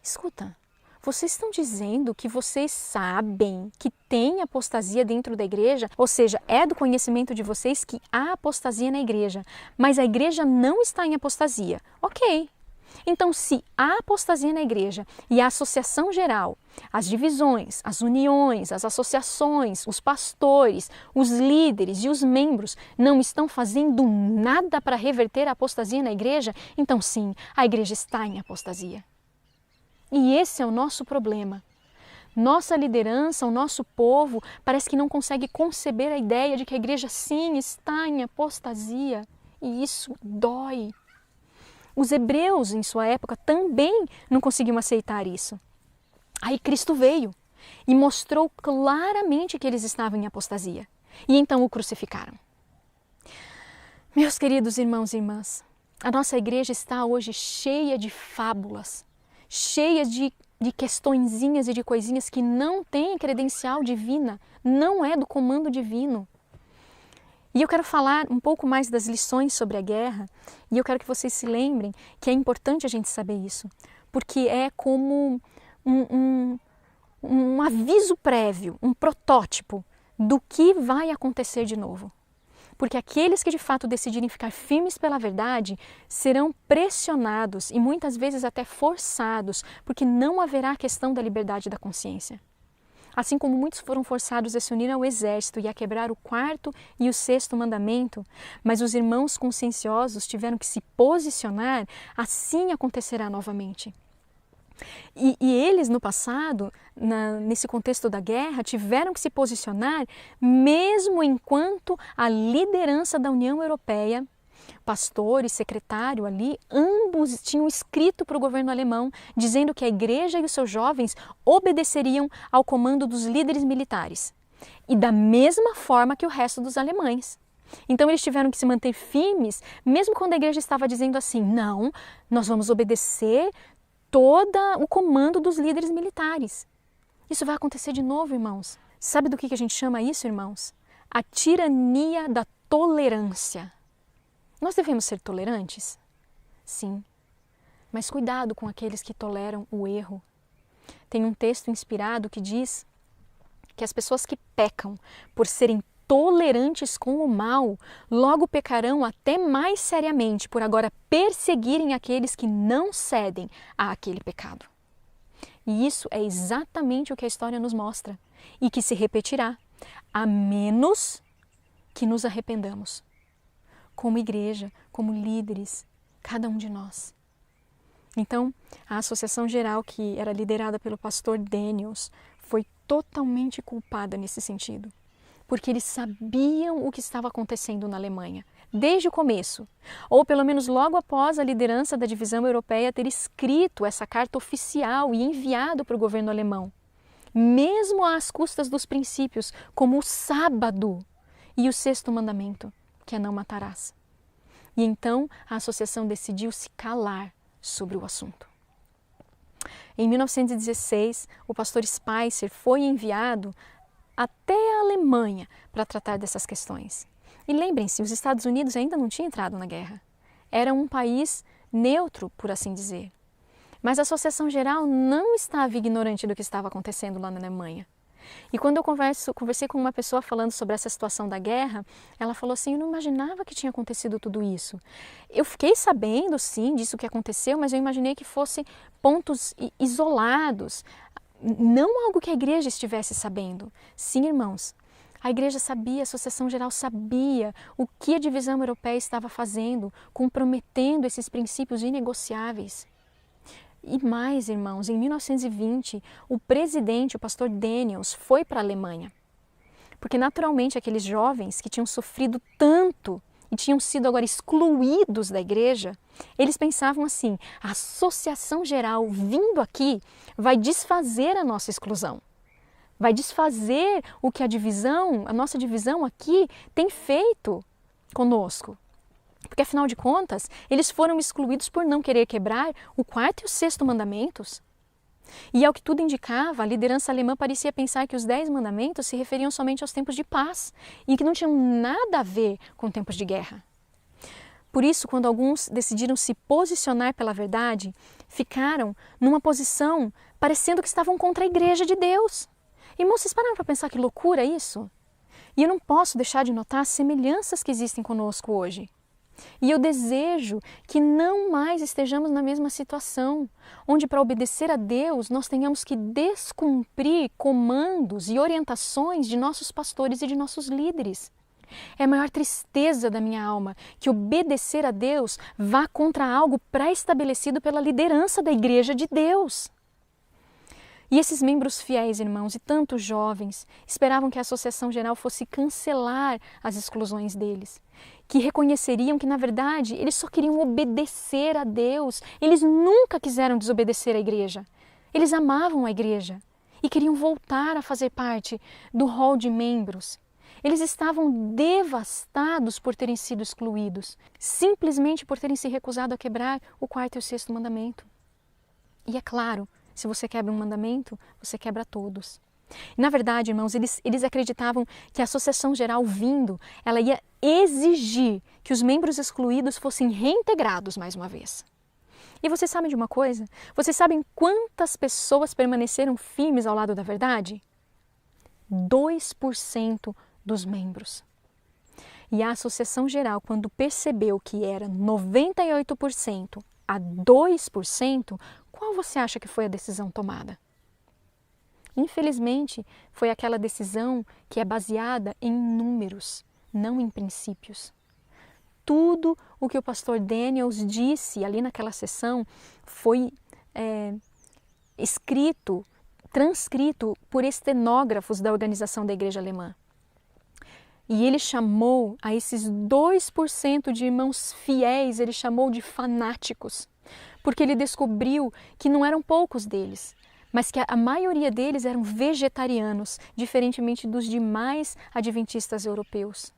escuta, vocês estão dizendo que vocês sabem que tem apostasia dentro da igreja, ou seja, é do conhecimento de vocês que há apostasia na igreja, mas a igreja não está em apostasia. Ok. Então, se há apostasia na igreja e a associação geral, as divisões, as uniões, as associações, os pastores, os líderes e os membros não estão fazendo nada para reverter a apostasia na igreja, então sim, a igreja está em apostasia. E esse é o nosso problema. Nossa liderança, o nosso povo, parece que não consegue conceber a ideia de que a igreja sim está em apostasia. E isso dói. Os hebreus, em sua época, também não conseguiam aceitar isso. Aí Cristo veio e mostrou claramente que eles estavam em apostasia. E então o crucificaram. Meus queridos irmãos e irmãs, a nossa igreja está hoje cheia de fábulas, cheia de questõezinhas e de coisinhas que não têm credencial divina, não é do comando divino. E eu quero falar um pouco mais das lições sobre a guerra, e eu quero que vocês se lembrem que é importante a gente saber isso, porque é como um aviso prévio, um protótipo do que vai acontecer de novo. Porque aqueles que de fato decidirem ficar firmes pela verdade serão pressionados e muitas vezes até forçados, porque não haverá a questão da liberdade da consciência. Assim como muitos foram forçados a se unir ao exército e a quebrar o 4º e o 6º mandamento, mas os irmãos conscienciosos tiveram que se posicionar, assim acontecerá novamente. E eles no passado, nesse contexto da guerra, tiveram que se posicionar mesmo enquanto a liderança da União Europeia, pastor e secretário ali, ambos tinham escrito para o governo alemão dizendo que a igreja e os seus jovens obedeceriam ao comando dos líderes militares. E da mesma forma que o resto dos alemães. Então eles tiveram que se manter firmes, mesmo quando a igreja estava dizendo assim: não, nós vamos obedecer todo o comando dos líderes militares. Isso vai acontecer de novo, irmãos. Sabe do que a gente chama isso, irmãos? A tirania da tolerância. Nós devemos ser tolerantes? Sim. Mas cuidado com aqueles que toleram o erro. Tem um texto inspirado que diz que as pessoas que pecam por serem tolerantes com o mal, logo pecarão até mais seriamente por agora perseguirem aqueles que não cedem àquele pecado. E isso é exatamente o que a história nos mostra e que se repetirá, a menos que nos arrependamos. Como igreja, como líderes, cada um de nós. Então, a Associação Geral, que era liderada pelo pastor Daniels, foi totalmente culpada nesse sentido, porque eles sabiam o que estava acontecendo na Alemanha, desde o começo, ou pelo menos logo após a liderança da divisão europeia ter escrito essa carta oficial e enviado para o governo alemão, mesmo às custas dos princípios, como o sábado e o 6º mandamento, que é não matarás. E então a associação decidiu se calar sobre o assunto. Em 1916, o pastor Spicer foi enviado até a Alemanha para tratar dessas questões. E lembrem-se, os Estados Unidos ainda não tinham entrado na guerra. Era um país neutro, por assim dizer. Mas a Associação Geral não estava ignorante do que estava acontecendo lá na Alemanha. E quando eu conversei com uma pessoa falando sobre essa situação da guerra, ela falou assim: eu não imaginava que tinha acontecido tudo isso. Eu fiquei sabendo, sim, disso que aconteceu, mas eu imaginei que fossem pontos isolados, não algo que a igreja estivesse sabendo. Sim, irmãos, a igreja sabia, a Associação Geral sabia o que a divisão europeia estava fazendo, comprometendo esses princípios inegociáveis. E mais, irmãos, em 1920, o presidente, o pastor Daniels, foi para a Alemanha. Porque naturalmente aqueles jovens que tinham sofrido tanto e tinham sido agora excluídos da igreja, eles pensavam assim: a Associação Geral vindo aqui vai desfazer a nossa exclusão. Vai desfazer o que a nossa divisão aqui tem feito conosco. Porque, afinal de contas, eles foram excluídos por não querer quebrar o 4º e o 6º mandamentos. E ao que tudo indicava, a liderança alemã parecia pensar que os 10 mandamentos se referiam somente aos tempos de paz e que não tinham nada a ver com tempos de guerra. Por isso, quando alguns decidiram se posicionar pela verdade, ficaram numa posição parecendo que estavam contra a igreja de Deus. Irmãos, vocês pararam para pensar que loucura isso? E eu não posso deixar de notar as semelhanças que existem conosco hoje. E eu desejo que não mais estejamos na mesma situação, onde para obedecer a Deus nós tenhamos que descumprir comandos e orientações de nossos pastores e de nossos líderes. É a maior tristeza da minha alma que obedecer a Deus vá contra algo pré-estabelecido pela liderança da Igreja de Deus. E esses membros fiéis, irmãos, e tantos jovens, esperavam que a Associação Geral fosse cancelar as exclusões deles, que reconheceriam que, na verdade, eles só queriam obedecer a Deus. Eles nunca quiseram desobedecer à igreja. Eles amavam a igreja e queriam voltar a fazer parte do rol de membros. Eles estavam devastados por terem sido excluídos, simplesmente por terem se recusado a quebrar o 4º e o 6º mandamento. E é claro, se você quebra um mandamento, você quebra todos. Na verdade, irmãos, eles acreditavam que a Associação Geral vindo, ela ia exigir que os membros excluídos fossem reintegrados mais uma vez. E vocês sabem de uma coisa? Vocês sabem quantas pessoas permaneceram firmes ao lado da verdade? 2% dos membros. E a Associação Geral, quando percebeu que era 98% a 2%, qual você acha que foi a decisão tomada? Infelizmente, foi aquela decisão que é baseada em números, não em princípios. Tudo o que o pastor Daniels disse ali naquela sessão foi escrito, transcrito por estenógrafos da organização da igreja alemã. E ele chamou a esses 2% de irmãos fiéis, ele chamou de fanáticos, porque ele descobriu que não eram poucos deles, mas que a maioria deles eram vegetarianos, diferentemente dos demais adventistas europeus.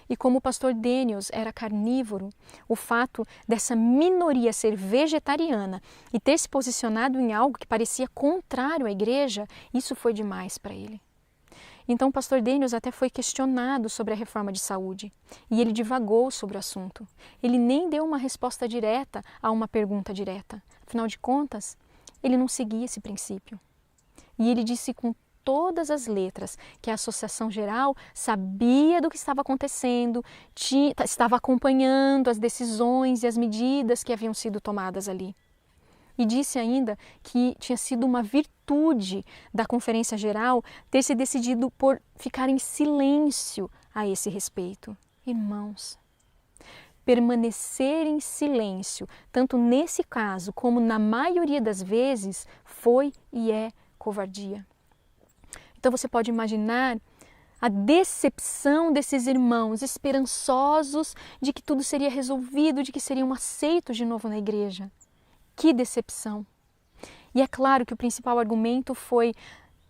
E como o pastor Daniels era carnívoro, o fato dessa minoria ser vegetariana e ter se posicionado em algo que parecia contrário à igreja, isso foi demais para ele. Então o pastor Daniels até foi questionado sobre a reforma de saúde e ele divagou sobre o assunto. Ele nem deu uma resposta direta a uma pergunta direta. Afinal de contas, ele não seguia esse princípio. E ele disse com todas as letras que a Associação Geral sabia do que estava acontecendo, estava acompanhando as decisões e as medidas que haviam sido tomadas ali. E disse ainda que tinha sido uma virtude da Conferência Geral ter se decidido por ficar em silêncio a esse respeito. Irmãos, permanecer em silêncio, tanto nesse caso como na maioria das vezes, foi e é covardia. Então você pode imaginar a decepção desses irmãos esperançosos de que tudo seria resolvido, de que seriam aceitos de novo na igreja. Que decepção! E é claro que o principal argumento foi: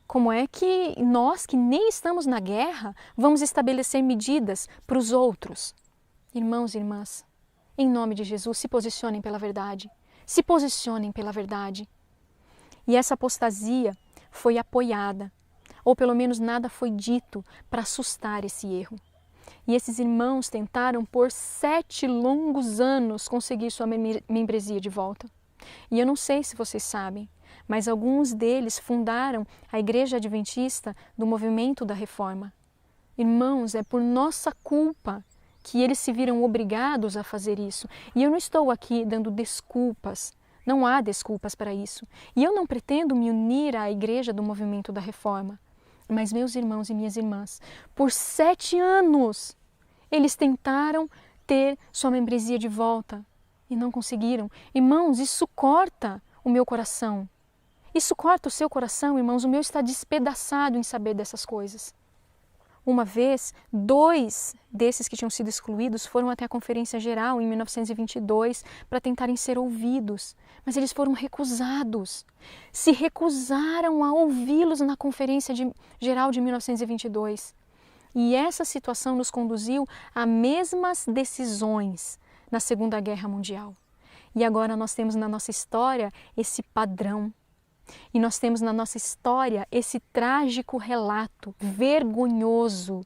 como é que nós, que nem estamos na guerra, vamos estabelecer medidas para os outros? Irmãos e irmãs, em nome de Jesus, se posicionem pela verdade. Se posicionem pela verdade. E essa apostasia foi apoiada, ou pelo menos nada foi dito para assustar esse erro. E esses irmãos tentaram por 7 longos anos conseguir sua membresia de volta. E eu não sei se vocês sabem, mas alguns deles fundaram a Igreja Adventista do Movimento da Reforma. Irmãos, é por nossa culpa que eles se viram obrigados a fazer isso. E eu não estou aqui dando desculpas, não há desculpas para isso. E eu não pretendo me unir à Igreja do Movimento da Reforma. Mas meus irmãos e minhas irmãs, por 7 anos, eles tentaram ter sua membresia de volta. E não conseguiram. Irmãos, isso corta o meu coração. Isso corta o seu coração, irmãos. O meu está despedaçado em saber dessas coisas. Uma vez, 2 desses que tinham sido excluídos foram até a Conferência Geral em 1922 para tentarem ser ouvidos. Mas eles foram recusados. Se recusaram a ouvi-los na Conferência Geral de 1922. E essa situação nos conduziu a mesmas decisões na Segunda Guerra Mundial. E agora nós temos na nossa história esse padrão. E nós temos na nossa história esse trágico relato vergonhoso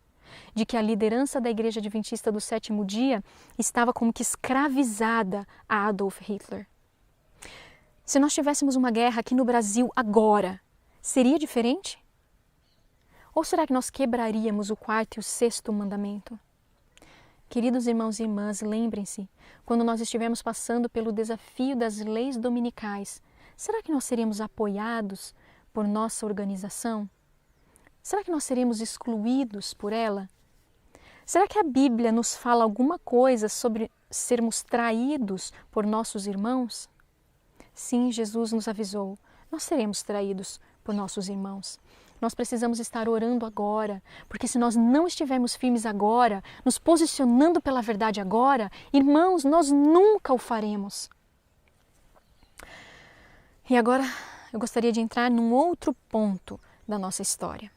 de que a liderança da Igreja Adventista do Sétimo Dia estava como que escravizada a Adolf Hitler. Se nós tivéssemos uma guerra aqui no Brasil agora, seria diferente? Ou será que nós quebraríamos o quarto e o sexto mandamento? Queridos irmãos e irmãs, lembrem-se, quando nós estivermos passando pelo desafio das leis dominicais, será que nós seríamos apoiados por nossa organização? Será que nós seremos excluídos por ela? Será que a Bíblia nos fala alguma coisa sobre sermos traídos por nossos irmãos? Sim, Jesus nos avisou, nós seremos traídos por nossos irmãos. Nós precisamos estar orando agora, porque se nós não estivermos firmes agora, nos posicionando pela verdade agora, irmãos, nós nunca o faremos. E agora eu gostaria de entrar num outro ponto da nossa história.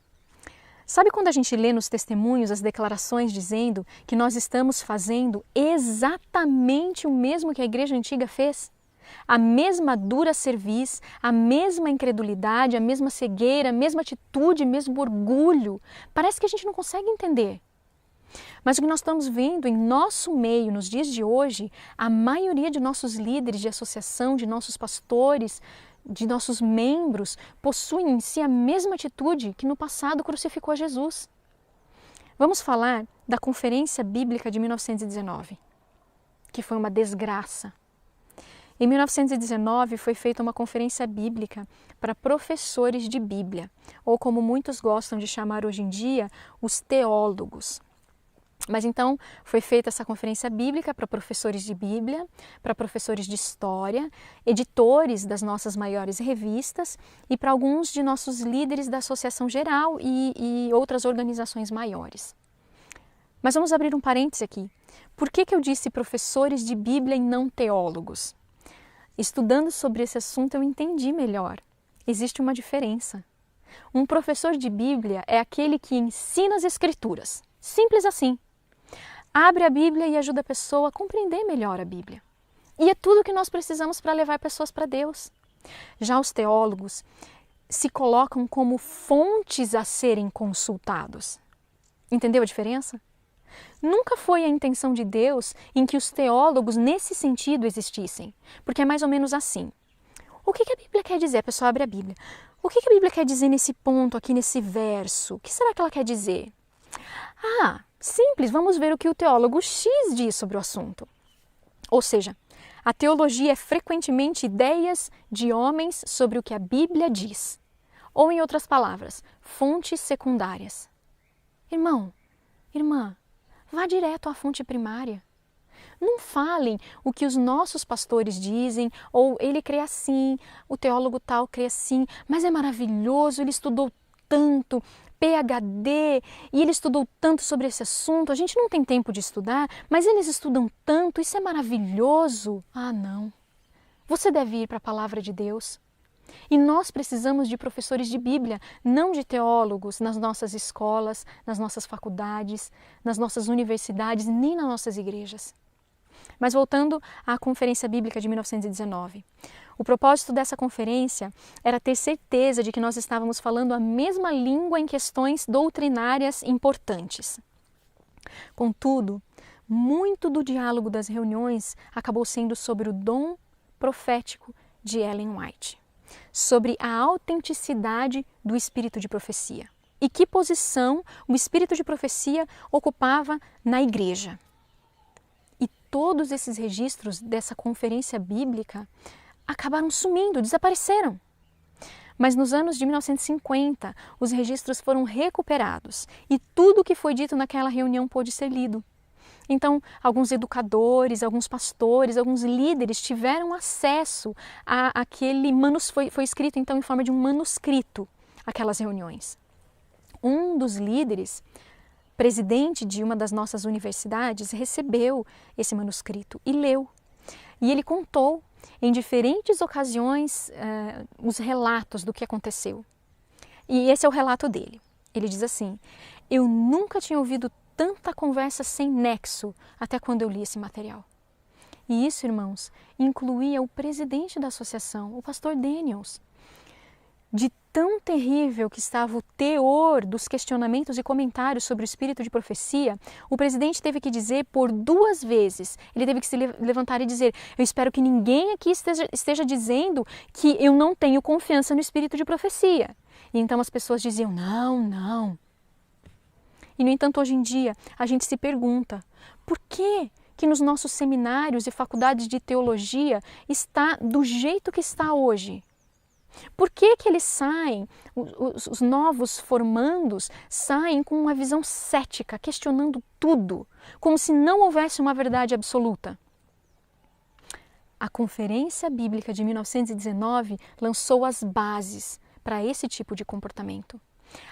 Sabe quando a gente lê nos testemunhos as declarações dizendo que nós estamos fazendo exatamente o mesmo que a igreja antiga fez? A mesma dura cerviz, a mesma incredulidade, a mesma cegueira, a mesma atitude, o mesmo orgulho. Parece que a gente não consegue entender. Mas o que nós estamos vendo em nosso meio, nos dias de hoje, a maioria de nossos líderes de associação, de nossos pastores, de nossos membros, possuem em si a mesma atitude que no passado crucificou Jesus. Vamos falar da Conferência Bíblica de 1919, que foi uma desgraça. Em 1919 foi feita uma conferência bíblica para professores de Bíblia, ou como muitos gostam de chamar hoje em dia, os teólogos. Mas então foi feita essa conferência bíblica para professores de Bíblia, para professores de História, editores das nossas maiores revistas e para alguns de nossos líderes da Associação Geral e outras organizações maiores. Mas vamos abrir um parêntese aqui. Por que eu disse professores de Bíblia e não teólogos? Estudando sobre esse assunto eu entendi melhor. Existe uma diferença. Um professor de Bíblia é aquele que ensina as Escrituras. Simples assim. Abre a Bíblia e ajuda a pessoa a compreender melhor a Bíblia. E é tudo o que nós precisamos para levar pessoas para Deus. Já os teólogos se colocam como fontes a serem consultados. Entendeu a diferença? Nunca foi a intenção de Deus em que os teólogos nesse sentido existissem, porque é mais ou menos assim. O que a Bíblia quer dizer? A pessoa abre a Bíblia. O que a Bíblia quer dizer nesse ponto aqui, nesse verso? O que será que ela quer dizer? Ah, simples, vamos ver o que o teólogo X diz sobre o assunto. Ou seja, a teologia é frequentemente ideias de homens sobre o que a Bíblia diz. Ou, em outras palavras, fontes secundárias. Irmão, irmã, vá direto à fonte primária. Não falem o que os nossos pastores dizem, ou ele crê assim, o teólogo tal crê assim, mas é maravilhoso, ele estudou tanto, PhD, e ele estudou tanto sobre esse assunto, a gente não tem tempo de estudar, mas eles estudam tanto, isso é maravilhoso. Ah, não. Você deve ir para a palavra de Deus. E nós precisamos de professores de Bíblia, não de teólogos nas nossas escolas, nas nossas faculdades, nas nossas universidades, nem nas nossas igrejas. Mas voltando à Conferência Bíblica de 1919. O propósito dessa conferência era ter certeza de que nós estávamos falando a mesma língua em questões doutrinárias importantes. Contudo, muito do diálogo das reuniões acabou sendo sobre o dom profético de Ellen White, sobre a autenticidade do espírito de profecia e que posição o espírito de profecia ocupava na igreja. E todos esses registros dessa conferência bíblica acabaram sumindo, desapareceram. Mas nos anos de 1950, os registros foram recuperados e tudo o que foi dito naquela reunião pôde ser lido. Então, alguns educadores, alguns pastores, alguns líderes tiveram acesso àquele manuscrito, foi escrito então em forma de um manuscrito, aquelas reuniões. Um dos líderes, presidente de uma das nossas universidades, recebeu esse manuscrito e leu. E ele contou em diferentes ocasiões os relatos do que aconteceu. E esse é o relato dele. Ele diz assim: eu nunca tinha ouvido tanta conversa sem nexo até quando eu li esse material. E isso, irmãos, incluía o presidente da associação, o pastor Daniels. de tão terrível que estava o teor dos questionamentos e comentários sobre o espírito de profecia, o presidente teve que dizer por 2 vezes, ele teve que se levantar e dizer: eu espero que ninguém aqui esteja dizendo que eu não tenho confiança no espírito de profecia. E então as pessoas diziam: não, não. E no entanto, hoje em dia, a gente se pergunta, por que nos nossos seminários e faculdades de teologia está do jeito que está hoje? Por que eles saem, os novos formandos saem com uma visão cética, questionando tudo, como se não houvesse uma verdade absoluta? A Conferência Bíblica de 1919 lançou as bases para esse tipo de comportamento.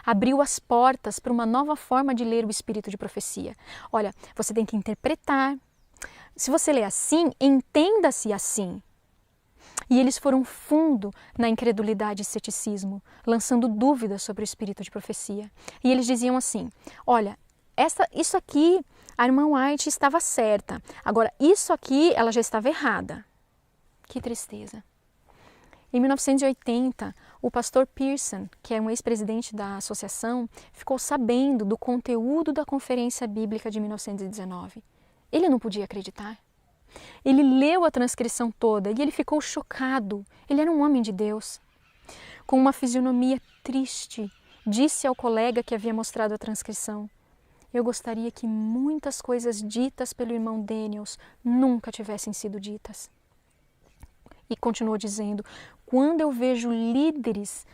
Abriu as portas para uma nova forma de ler o espírito de profecia. Olha, você tem que interpretar. Se você lê assim, entenda-se assim. E eles foram fundo na incredulidade e ceticismo, lançando dúvidas sobre o espírito de profecia. E eles diziam assim: olha, isso aqui, a irmã White estava certa. Agora, isso aqui, ela já estava errada. Que tristeza. Em 1980, o pastor Pearson, que é um ex-presidente da associação, ficou sabendo do conteúdo da Conferência Bíblica de 1919. Ele não podia acreditar. Ele leu a transcrição toda e ele ficou chocado. Ele era um homem de Deus. Com uma fisionomia triste, disse ao colega que havia mostrado a transcrição: eu gostaria que muitas coisas ditas pelo irmão Daniels nunca tivessem sido ditas. E continuou dizendo: quando eu vejo líderes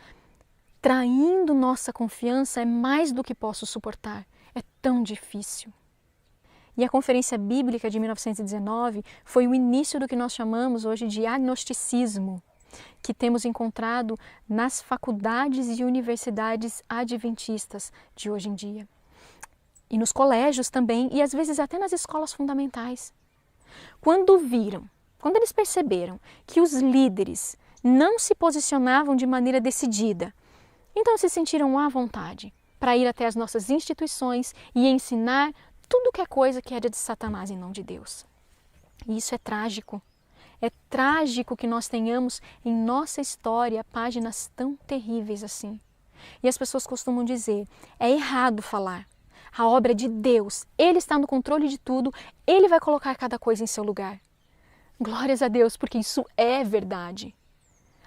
traindo nossa confiança, é mais do que posso suportar. É tão difícil. E a Conferência Bíblica de 1919 foi o início do que nós chamamos hoje de agnosticismo, que temos encontrado nas faculdades e universidades adventistas de hoje em dia. E nos colégios também, e às vezes até nas escolas fundamentais. Quando eles perceberam que os líderes não se posicionavam de maneira decidida, então se sentiram à vontade para ir até as nossas instituições e ensinar tudo que é coisa que era de Satanás e não de Deus. E isso é trágico. É trágico que nós tenhamos em nossa história páginas tão terríveis assim. E as pessoas costumam dizer: é errado falar. A obra é de Deus. Ele está no controle de tudo. Ele vai colocar cada coisa em seu lugar. Glórias a Deus, porque isso é verdade.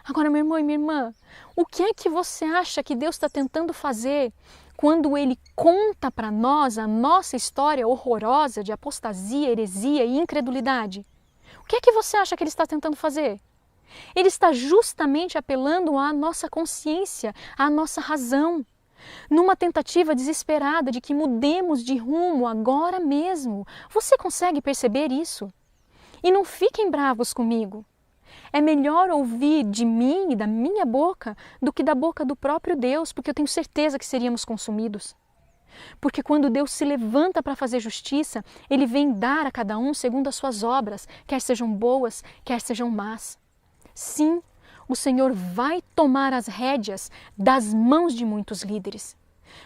Agora, meu irmão e minha irmã, o que é que você acha que Deus está tentando fazer quando Ele conta para nós a nossa história horrorosa de apostasia, heresia e incredulidade? O que é que você acha que Ele está tentando fazer? Ele está justamente apelando à nossa consciência, à nossa razão, numa tentativa desesperada de que mudemos de rumo agora mesmo. Você consegue perceber isso? E não fiquem bravos comigo. É melhor ouvir de mim e da minha boca do que da boca do próprio Deus, porque eu tenho certeza que seríamos consumidos. Porque quando Deus se levanta para fazer justiça, Ele vem dar a cada um segundo as suas obras, quer sejam boas, quer sejam más. Sim, o Senhor vai tomar as rédeas das mãos de muitos líderes.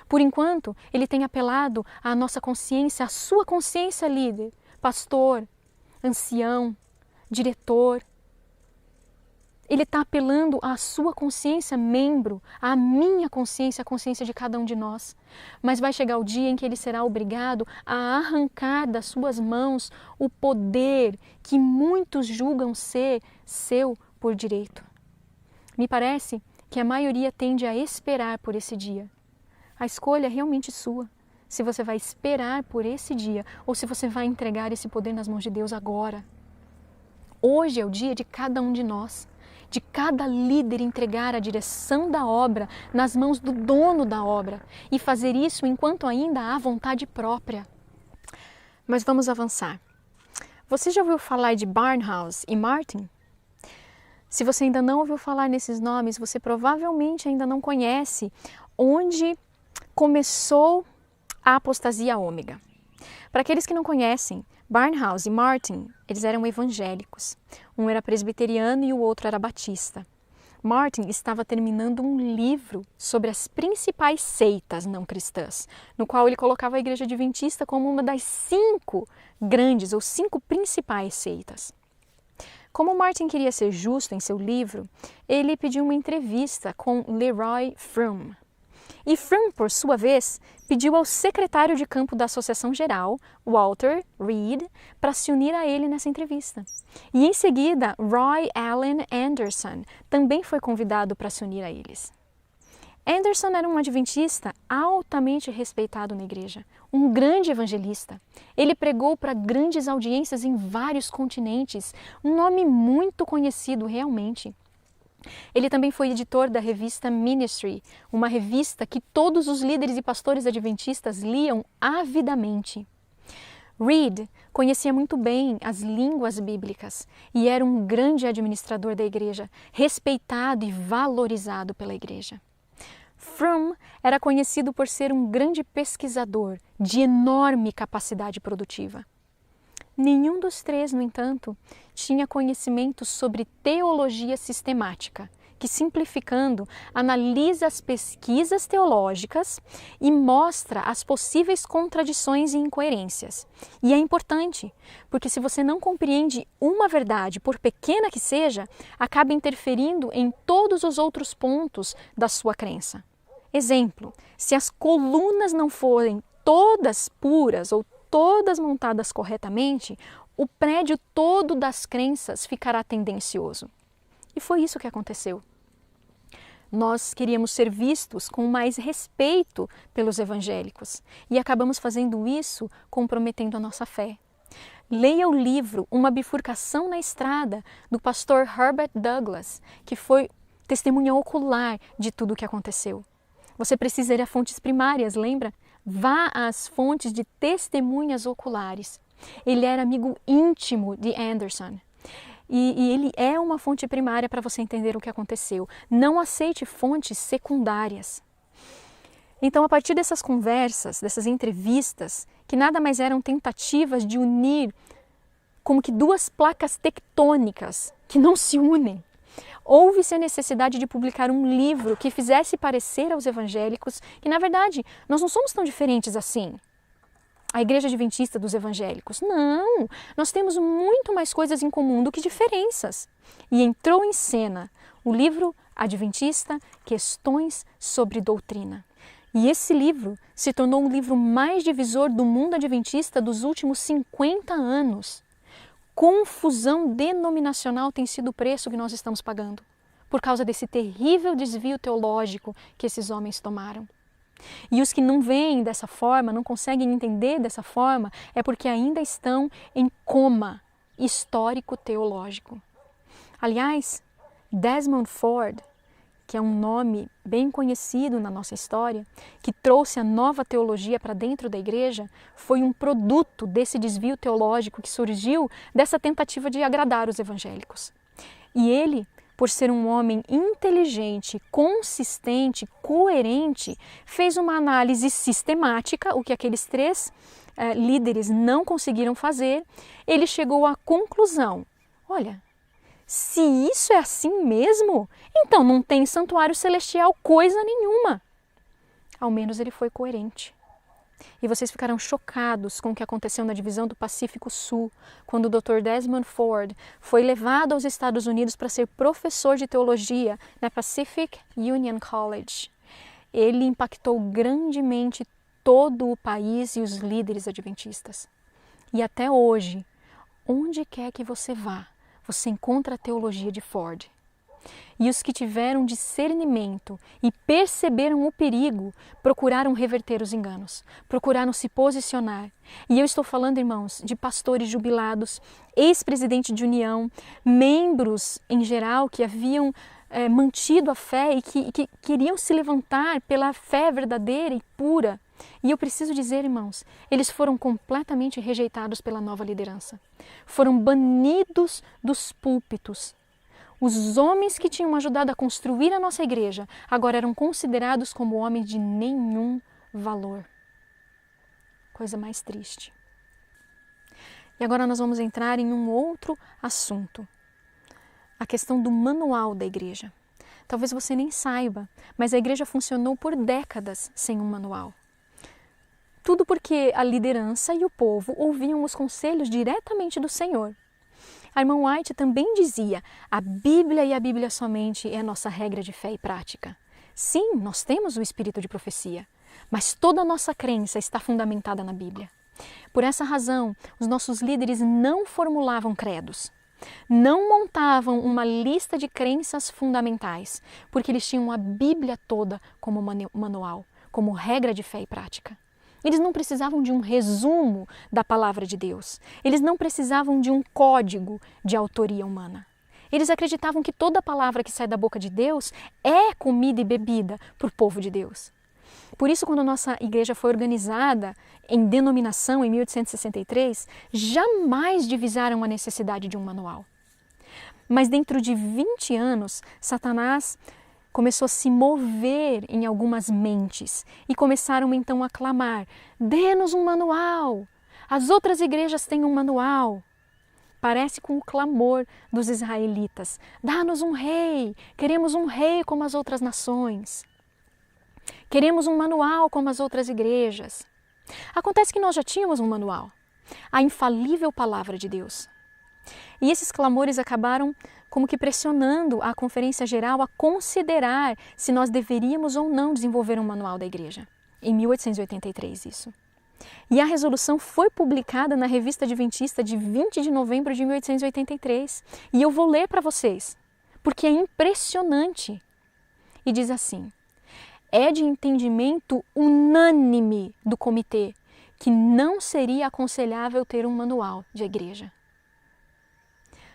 Por enquanto, Ele tem apelado à nossa consciência, à sua consciência líder, pastor, ancião, diretor. Ele está apelando à sua consciência, membro, à minha consciência, a consciência de cada um de nós. Mas vai chegar o dia em que ele será obrigado a arrancar das suas mãos o poder que muitos julgam ser seu por direito. Me parece que a maioria tende a esperar por esse dia. A escolha é realmente sua. Se você vai esperar por esse dia ou se você vai entregar esse poder nas mãos de Deus agora. Hoje é o dia de cada um de nós. De cada líder entregar a direção da obra nas mãos do dono da obra e fazer isso enquanto ainda há vontade própria. Mas vamos avançar. Você já ouviu falar de Barnhouse e Martin? Se você ainda não ouviu falar nesses nomes, você provavelmente ainda não conhece onde começou a apostasia ômega. Para aqueles que não conhecem, Barnhouse e Martin, eles eram evangélicos. Um era presbiteriano e o outro era batista. Martin estava terminando um livro sobre as principais seitas não cristãs, no qual ele colocava a Igreja Adventista como uma das 5 grandes ou 5 principais seitas. Como Martin queria ser justo em seu livro, ele pediu uma entrevista com Leroy Froome. E Froome, por sua vez, pediu ao secretário de campo da Associação Geral, Walter Reed, para se unir a ele nessa entrevista. E em seguida, Roy Allen Anderson também foi convidado para se unir a eles. Anderson era um adventista altamente respeitado na igreja, um grande evangelista. Ele pregou para grandes audiências em vários continentes, um nome muito conhecido realmente. Ele também foi editor da revista Ministry, uma revista que todos os líderes e pastores adventistas liam avidamente. Reed conhecia muito bem as línguas bíblicas e era um grande administrador da igreja, respeitado e valorizado pela igreja. Froome era conhecido por ser um grande pesquisador de enorme capacidade produtiva. Nenhum dos três, no entanto, tinha conhecimento sobre teologia sistemática, que, simplificando, analisa as pesquisas teológicas e mostra as possíveis contradições e incoerências. E é importante, porque se você não compreende uma verdade, por pequena que seja, acaba interferindo em todos os outros pontos da sua crença. Exemplo, se as colunas não forem todas puras ou todas montadas corretamente, o prédio todo das crenças ficará tendencioso. E foi isso que aconteceu. Nós queríamos ser vistos com mais respeito pelos evangélicos e acabamos fazendo isso comprometendo a nossa fé. Leia o livro Uma Bifurcação na Estrada, do pastor Herbert Douglas, que foi testemunha ocular de tudo o que aconteceu. Você precisa ir a fontes primárias, lembra? Vá às fontes de testemunhas oculares. Ele era amigo íntimo de Anderson. E ele é uma fonte primária para você entender o que aconteceu. Não aceite fontes secundárias. Então, a partir dessas conversas, dessas entrevistas, que nada mais eram tentativas de unir como que duas placas tectônicas que não se unem, houve-se a necessidade de publicar um livro que fizesse parecer aos evangélicos que, na verdade, nós não somos tão diferentes assim. A Igreja Adventista dos evangélicos. Não, nós temos muito mais coisas em comum do que diferenças. E entrou em cena o livro Adventista, Questões sobre Doutrina. E esse livro se tornou o livro mais divisor do mundo adventista dos últimos 50 anos. Confusão denominacional tem sido o preço que nós estamos pagando, por causa desse terrível desvio teológico que esses homens tomaram. E os que não veem dessa forma, não conseguem entender dessa forma, é porque ainda estão em coma histórico-teológico. Aliás, Desmond Ford, que é um nome bem conhecido na nossa história, que trouxe a nova teologia para dentro da igreja, foi um produto desse desvio teológico que surgiu dessa tentativa de agradar os evangélicos. E ele, por ser um homem inteligente, consistente, coerente, fez uma análise sistemática, o que aqueles três líderes não conseguiram fazer. Ele chegou à conclusão: olha, se isso é assim mesmo, então não tem santuário celestial coisa nenhuma. Ao menos ele foi coerente. E vocês ficaram chocados com o que aconteceu na divisão do Pacífico Sul, quando o Dr. Desmond Ford foi levado aos Estados Unidos para ser professor de teologia na Pacific Union College. Ele impactou grandemente todo o país e os líderes adventistas. E até hoje, onde quer que você vá, você encontra a teologia de Ford. E os que tiveram discernimento e perceberam o perigo, procuraram reverter os enganos, procuraram se posicionar. E eu estou falando, irmãos, de pastores jubilados, ex-presidente de união, membros em geral que haviam mantido a fé e que queriam se levantar pela fé verdadeira e pura. E eu preciso dizer, irmãos, eles foram completamente rejeitados pela nova liderança. Foram banidos dos púlpitos. Os homens que tinham ajudado a construir a nossa igreja agora eram considerados como homens de nenhum valor. Coisa mais triste. E agora nós vamos entrar em um outro assunto. A questão do manual da igreja. Talvez você nem saiba, mas a igreja funcionou por décadas sem um manual. Tudo porque a liderança e o povo ouviam os conselhos diretamente do Senhor. A irmã White também dizia: a Bíblia e a Bíblia somente é a nossa regra de fé e prática. Sim, nós temos o espírito de profecia, mas toda a nossa crença está fundamentada na Bíblia. Por essa razão, os nossos líderes não formulavam credos, não montavam uma lista de crenças fundamentais, porque eles tinham a Bíblia toda como manual, como regra de fé e prática. Eles não precisavam de um resumo da palavra de Deus. Eles não precisavam de um código de autoria humana. Eles acreditavam que toda palavra que sai da boca de Deus é comida e bebida para o povo de Deus. Por isso, quando a nossa igreja foi organizada em denominação em 1863, jamais divisaram a necessidade de um manual. Mas dentro de 20 anos, Satanás começou a se mover em algumas mentes e começaram então a clamar: dê-nos um manual, as outras igrejas têm um manual. Parece com o clamor dos israelitas: dá-nos um rei, queremos um rei como as outras nações. Queremos um manual como as outras igrejas. Acontece que nós já tínhamos um manual, a infalível palavra de Deus. E esses clamores acabaram como que pressionando a Conferência Geral a considerar se nós deveríamos ou não desenvolver um manual da igreja. Em 1883, isso. E a resolução foi publicada na Revista Adventista de 20 de novembro de 1883. E eu vou ler para vocês, porque é impressionante. E diz assim: é de entendimento unânime do comitê que não seria aconselhável ter um manual de igreja.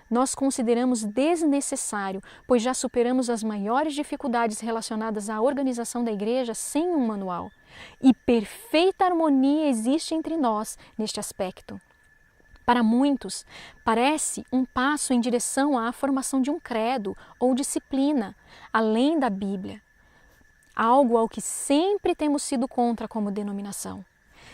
Nós consideramos desnecessário, pois já superamos as maiores dificuldades relacionadas à organização da igreja sem um manual. E perfeita harmonia existe entre nós neste aspecto. Para muitos, parece um passo em direção à formação de um credo ou disciplina, além da Bíblia. Algo ao que sempre temos sido contra como denominação.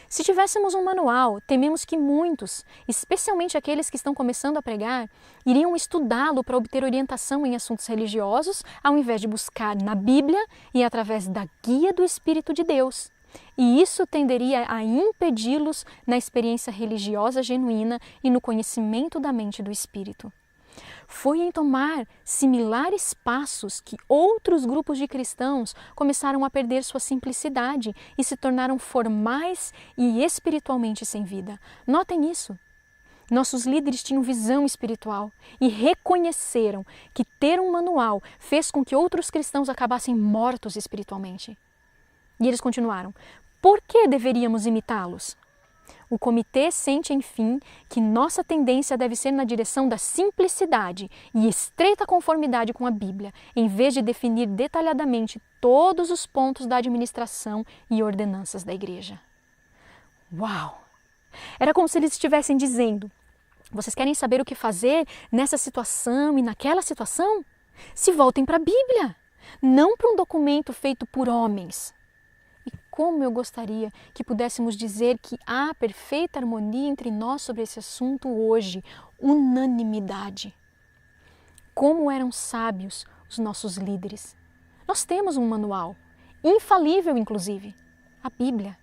Se tivéssemos um manual, tememos que muitos, especialmente aqueles que estão começando a pregar, iriam estudá-lo para obter orientação em assuntos religiosos, ao invés de buscar na Bíblia e através da guia do Espírito de Deus. E isso tenderia a impedi-los na experiência religiosa genuína e no conhecimento da mente do Espírito. Foi em tomar similares passos que outros grupos de cristãos começaram a perder sua simplicidade e se tornaram formais e espiritualmente sem vida. Notem isso. Nossos líderes tinham visão espiritual e reconheceram que ter um manual fez com que outros cristãos acabassem mortos espiritualmente. E eles continuaram: por que deveríamos imitá-los? O comitê sente, enfim, que nossa tendência deve ser na direção da simplicidade e estreita conformidade com a Bíblia, em vez de definir detalhadamente todos os pontos da administração e ordenanças da igreja. Uau! Era como se eles estivessem dizendo: vocês querem saber o que fazer nessa situação e naquela situação? Se voltem para a Bíblia, não para um documento feito por homens. E como eu gostaria que pudéssemos dizer que há perfeita harmonia entre nós sobre esse assunto hoje, unanimidade. Como eram sábios os nossos líderes. Nós temos um manual, infalível inclusive, a Bíblia.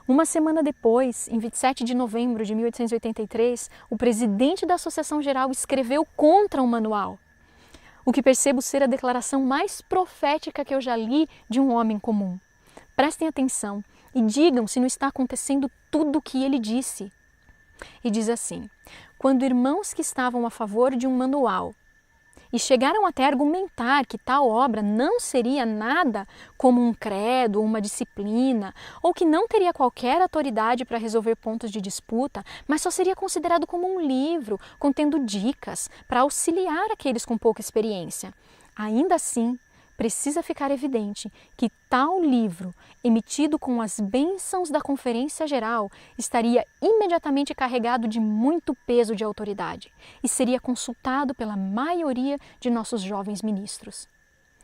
Uma semana depois, em 27 de novembro de 1883, o presidente da Associação Geral escreveu contra o manual, o que percebo ser a declaração mais profética que eu já li de um homem comum. Prestem atenção e digam se não está acontecendo tudo o que ele disse. E diz assim: quando irmãos que estavam a favor de um manual e chegaram até a argumentar que tal obra não seria nada como um credo ou uma disciplina, ou que não teria qualquer autoridade para resolver pontos de disputa, mas só seria considerado como um livro contendo dicas para auxiliar aqueles com pouca experiência, ainda assim, precisa ficar evidente que tal livro, emitido com as bênçãos da Conferência Geral, estaria imediatamente carregado de muito peso de autoridade e seria consultado pela maioria de nossos jovens ministros.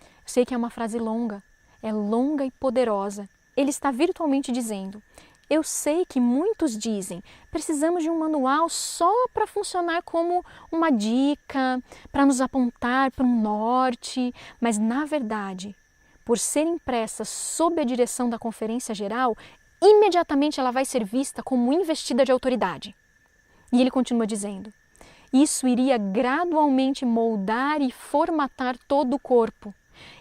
Eu sei que é uma frase longa, é longa e poderosa. Ele está virtualmente dizendo: eu sei que muitos dizem, precisamos de um manual só para funcionar como uma dica, para nos apontar para um norte, mas na verdade, por ser impressa sob a direção da Conferência Geral, imediatamente ela vai ser vista como investida de autoridade. E ele continua dizendo: Isso iria gradualmente moldar e formatar todo o corpo.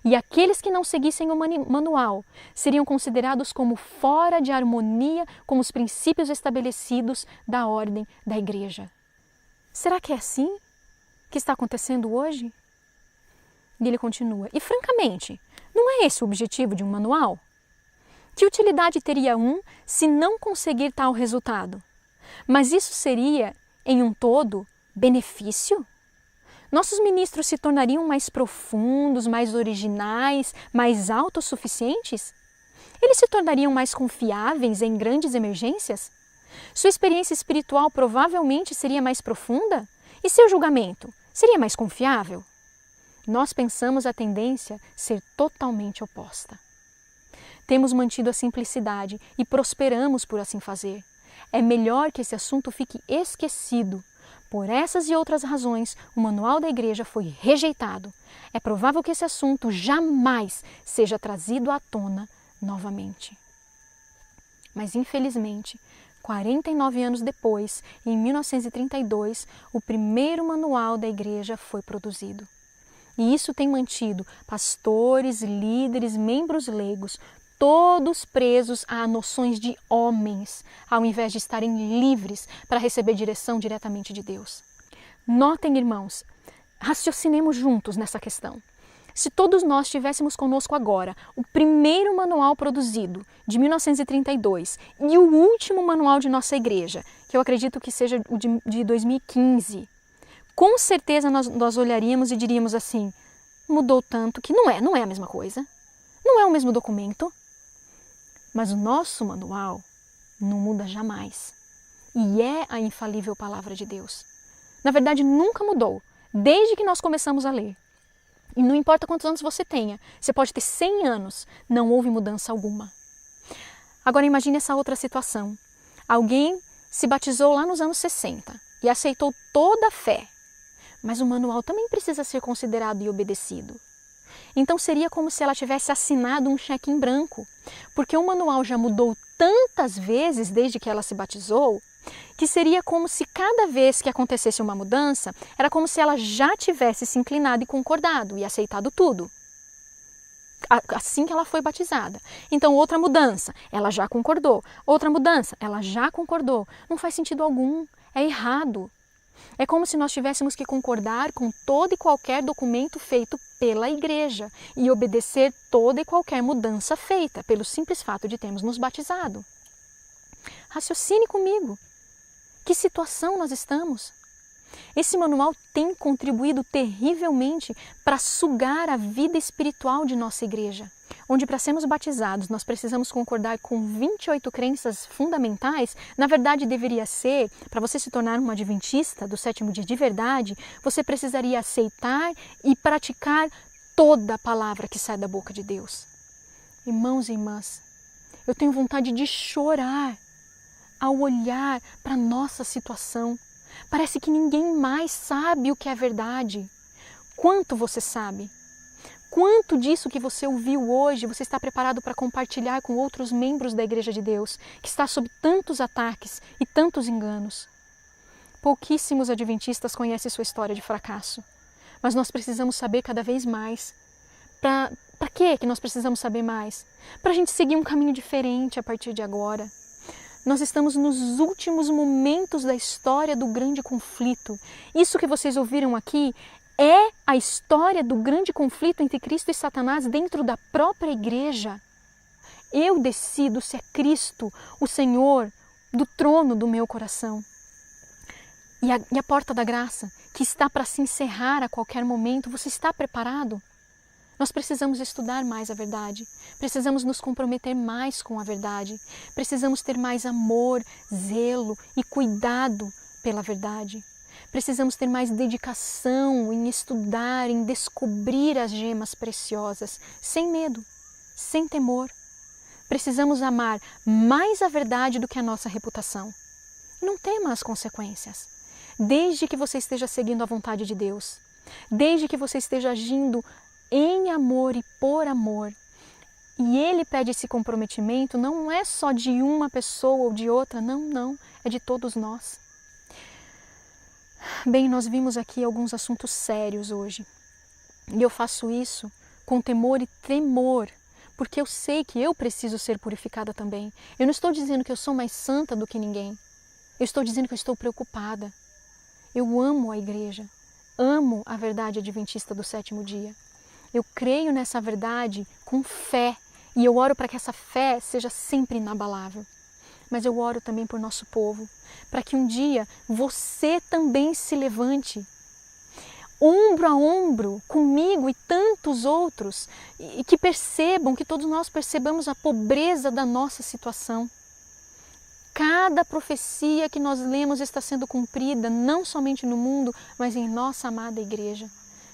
E aqueles que não seguissem o manual seriam considerados como fora de harmonia com os princípios estabelecidos da ordem da igreja. Será que é assim que está acontecendo hoje? E ele continua, e francamente, não é esse o objetivo de um manual? Que utilidade teria um se não conseguir tal resultado? Mas isso seria, em um todo, benefício? Nossos ministros se tornariam mais profundos, mais originais, mais autossuficientes? Eles se tornariam mais confiáveis em grandes emergências? Sua experiência espiritual provavelmente seria mais profunda? E seu julgamento seria mais confiável? Nós pensamos a tendência ser totalmente oposta. Temos mantido a simplicidade e prosperamos por assim fazer. É melhor que esse assunto fique esquecido. Por essas e outras razões, o manual da igreja foi rejeitado. É provável que esse assunto jamais seja trazido à tona novamente. Mas, infelizmente, 49 anos depois, em 1932, o primeiro manual da igreja foi produzido. E isso tem mantido pastores, líderes, membros leigos, todos presos a noções de homens, ao invés de estarem livres para receber direção diretamente de Deus. Notem, irmãos, raciocinemos juntos nessa questão. Se todos nós tivéssemos conosco agora o primeiro manual produzido, de 1932, e o último manual de nossa igreja, que eu acredito que seja o de 2015, com certeza nós olharíamos e diríamos assim, mudou tanto que não é a mesma coisa, não é o mesmo documento. Mas o nosso manual não muda jamais. E é a infalível palavra de Deus. Na verdade, nunca mudou, desde que nós começamos a ler. E não importa quantos anos você tenha, você pode ter 100 anos, não houve mudança alguma. Agora imagine essa outra situação. Alguém se batizou lá nos anos 60 e aceitou toda a fé. Mas o manual também precisa ser considerado e obedecido. Então seria como se ela tivesse assinado um cheque em branco, porque o manual já mudou tantas vezes desde que ela se batizou, que seria como se cada vez que acontecesse uma mudança, era como se ela já tivesse se inclinado e concordado e aceitado tudo. Assim que ela foi batizada. Então outra mudança, ela já concordou. Outra mudança, ela já concordou. Não faz sentido algum, é errado. É como se nós tivéssemos que concordar com todo e qualquer documento feito pela igreja e obedecer toda e qualquer mudança feita pelo simples fato de termos nos batizado. Raciocine comigo. Que situação nós estamos? Esse manual tem contribuído terrivelmente para sugar a vida espiritual de nossa igreja, onde para sermos batizados nós precisamos concordar com 28 crenças fundamentais. Na verdade deveria ser, para você se tornar um adventista do sétimo dia de verdade, você precisaria aceitar e praticar toda a palavra que sai da boca de Deus. Irmãos e irmãs, eu tenho vontade de chorar ao olhar para a nossa situação. Parece que ninguém mais sabe o que é verdade. Quanto você sabe? Quanto disso que você ouviu hoje você está preparado para compartilhar com outros membros da Igreja de Deus, que está sob tantos ataques e tantos enganos? Pouquíssimos adventistas conhecem sua história de fracasso, mas nós precisamos saber cada vez mais. Para que nós precisamos saber mais? Para a gente seguir um caminho diferente a partir de agora. Nós estamos nos últimos momentos da história do grande conflito. Isso que vocês ouviram aqui é a história do grande conflito entre Cristo e Satanás dentro da própria igreja. Eu decido se é Cristo, o Senhor, do trono do meu coração. E a porta da graça, que está para se encerrar a qualquer momento, você está preparado? Nós precisamos estudar mais a verdade, precisamos nos comprometer mais com a verdade, precisamos ter mais amor, zelo e cuidado pela verdade. Precisamos ter mais dedicação em estudar, em descobrir as gemas preciosas, sem medo, sem temor. Precisamos amar mais a verdade do que a nossa reputação. Não tema as consequências, desde que você esteja seguindo a vontade de Deus, desde que você esteja agindo em amor e por amor. E Ele pede esse comprometimento, não é só de uma pessoa ou de outra, não, é de todos nós. Bem, nós vimos aqui alguns assuntos sérios hoje. E eu faço isso com temor e tremor, porque eu sei que eu preciso ser purificada também. Eu não estou dizendo que eu sou mais santa do que ninguém. Eu estou dizendo que eu estou preocupada. Eu amo a igreja, amo a verdade adventista do sétimo dia. Eu creio nessa verdade com fé e eu oro para que essa fé seja sempre inabalável. Mas eu oro também por nosso povo, para que um dia você também se levante, ombro a ombro, comigo e tantos outros, e que percebam, que todos nós percebamos a pobreza da nossa situação. Cada profecia que nós lemos está sendo cumprida, não somente no mundo, mas em nossa amada igreja.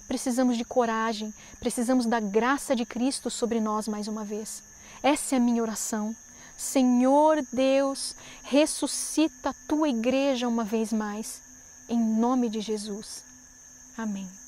Precisamos de coragem, precisamos da graça de Cristo sobre nós mais uma vez. Essa é a minha oração. Senhor Deus, ressuscita a tua igreja uma vez mais, em nome de Jesus. Amém.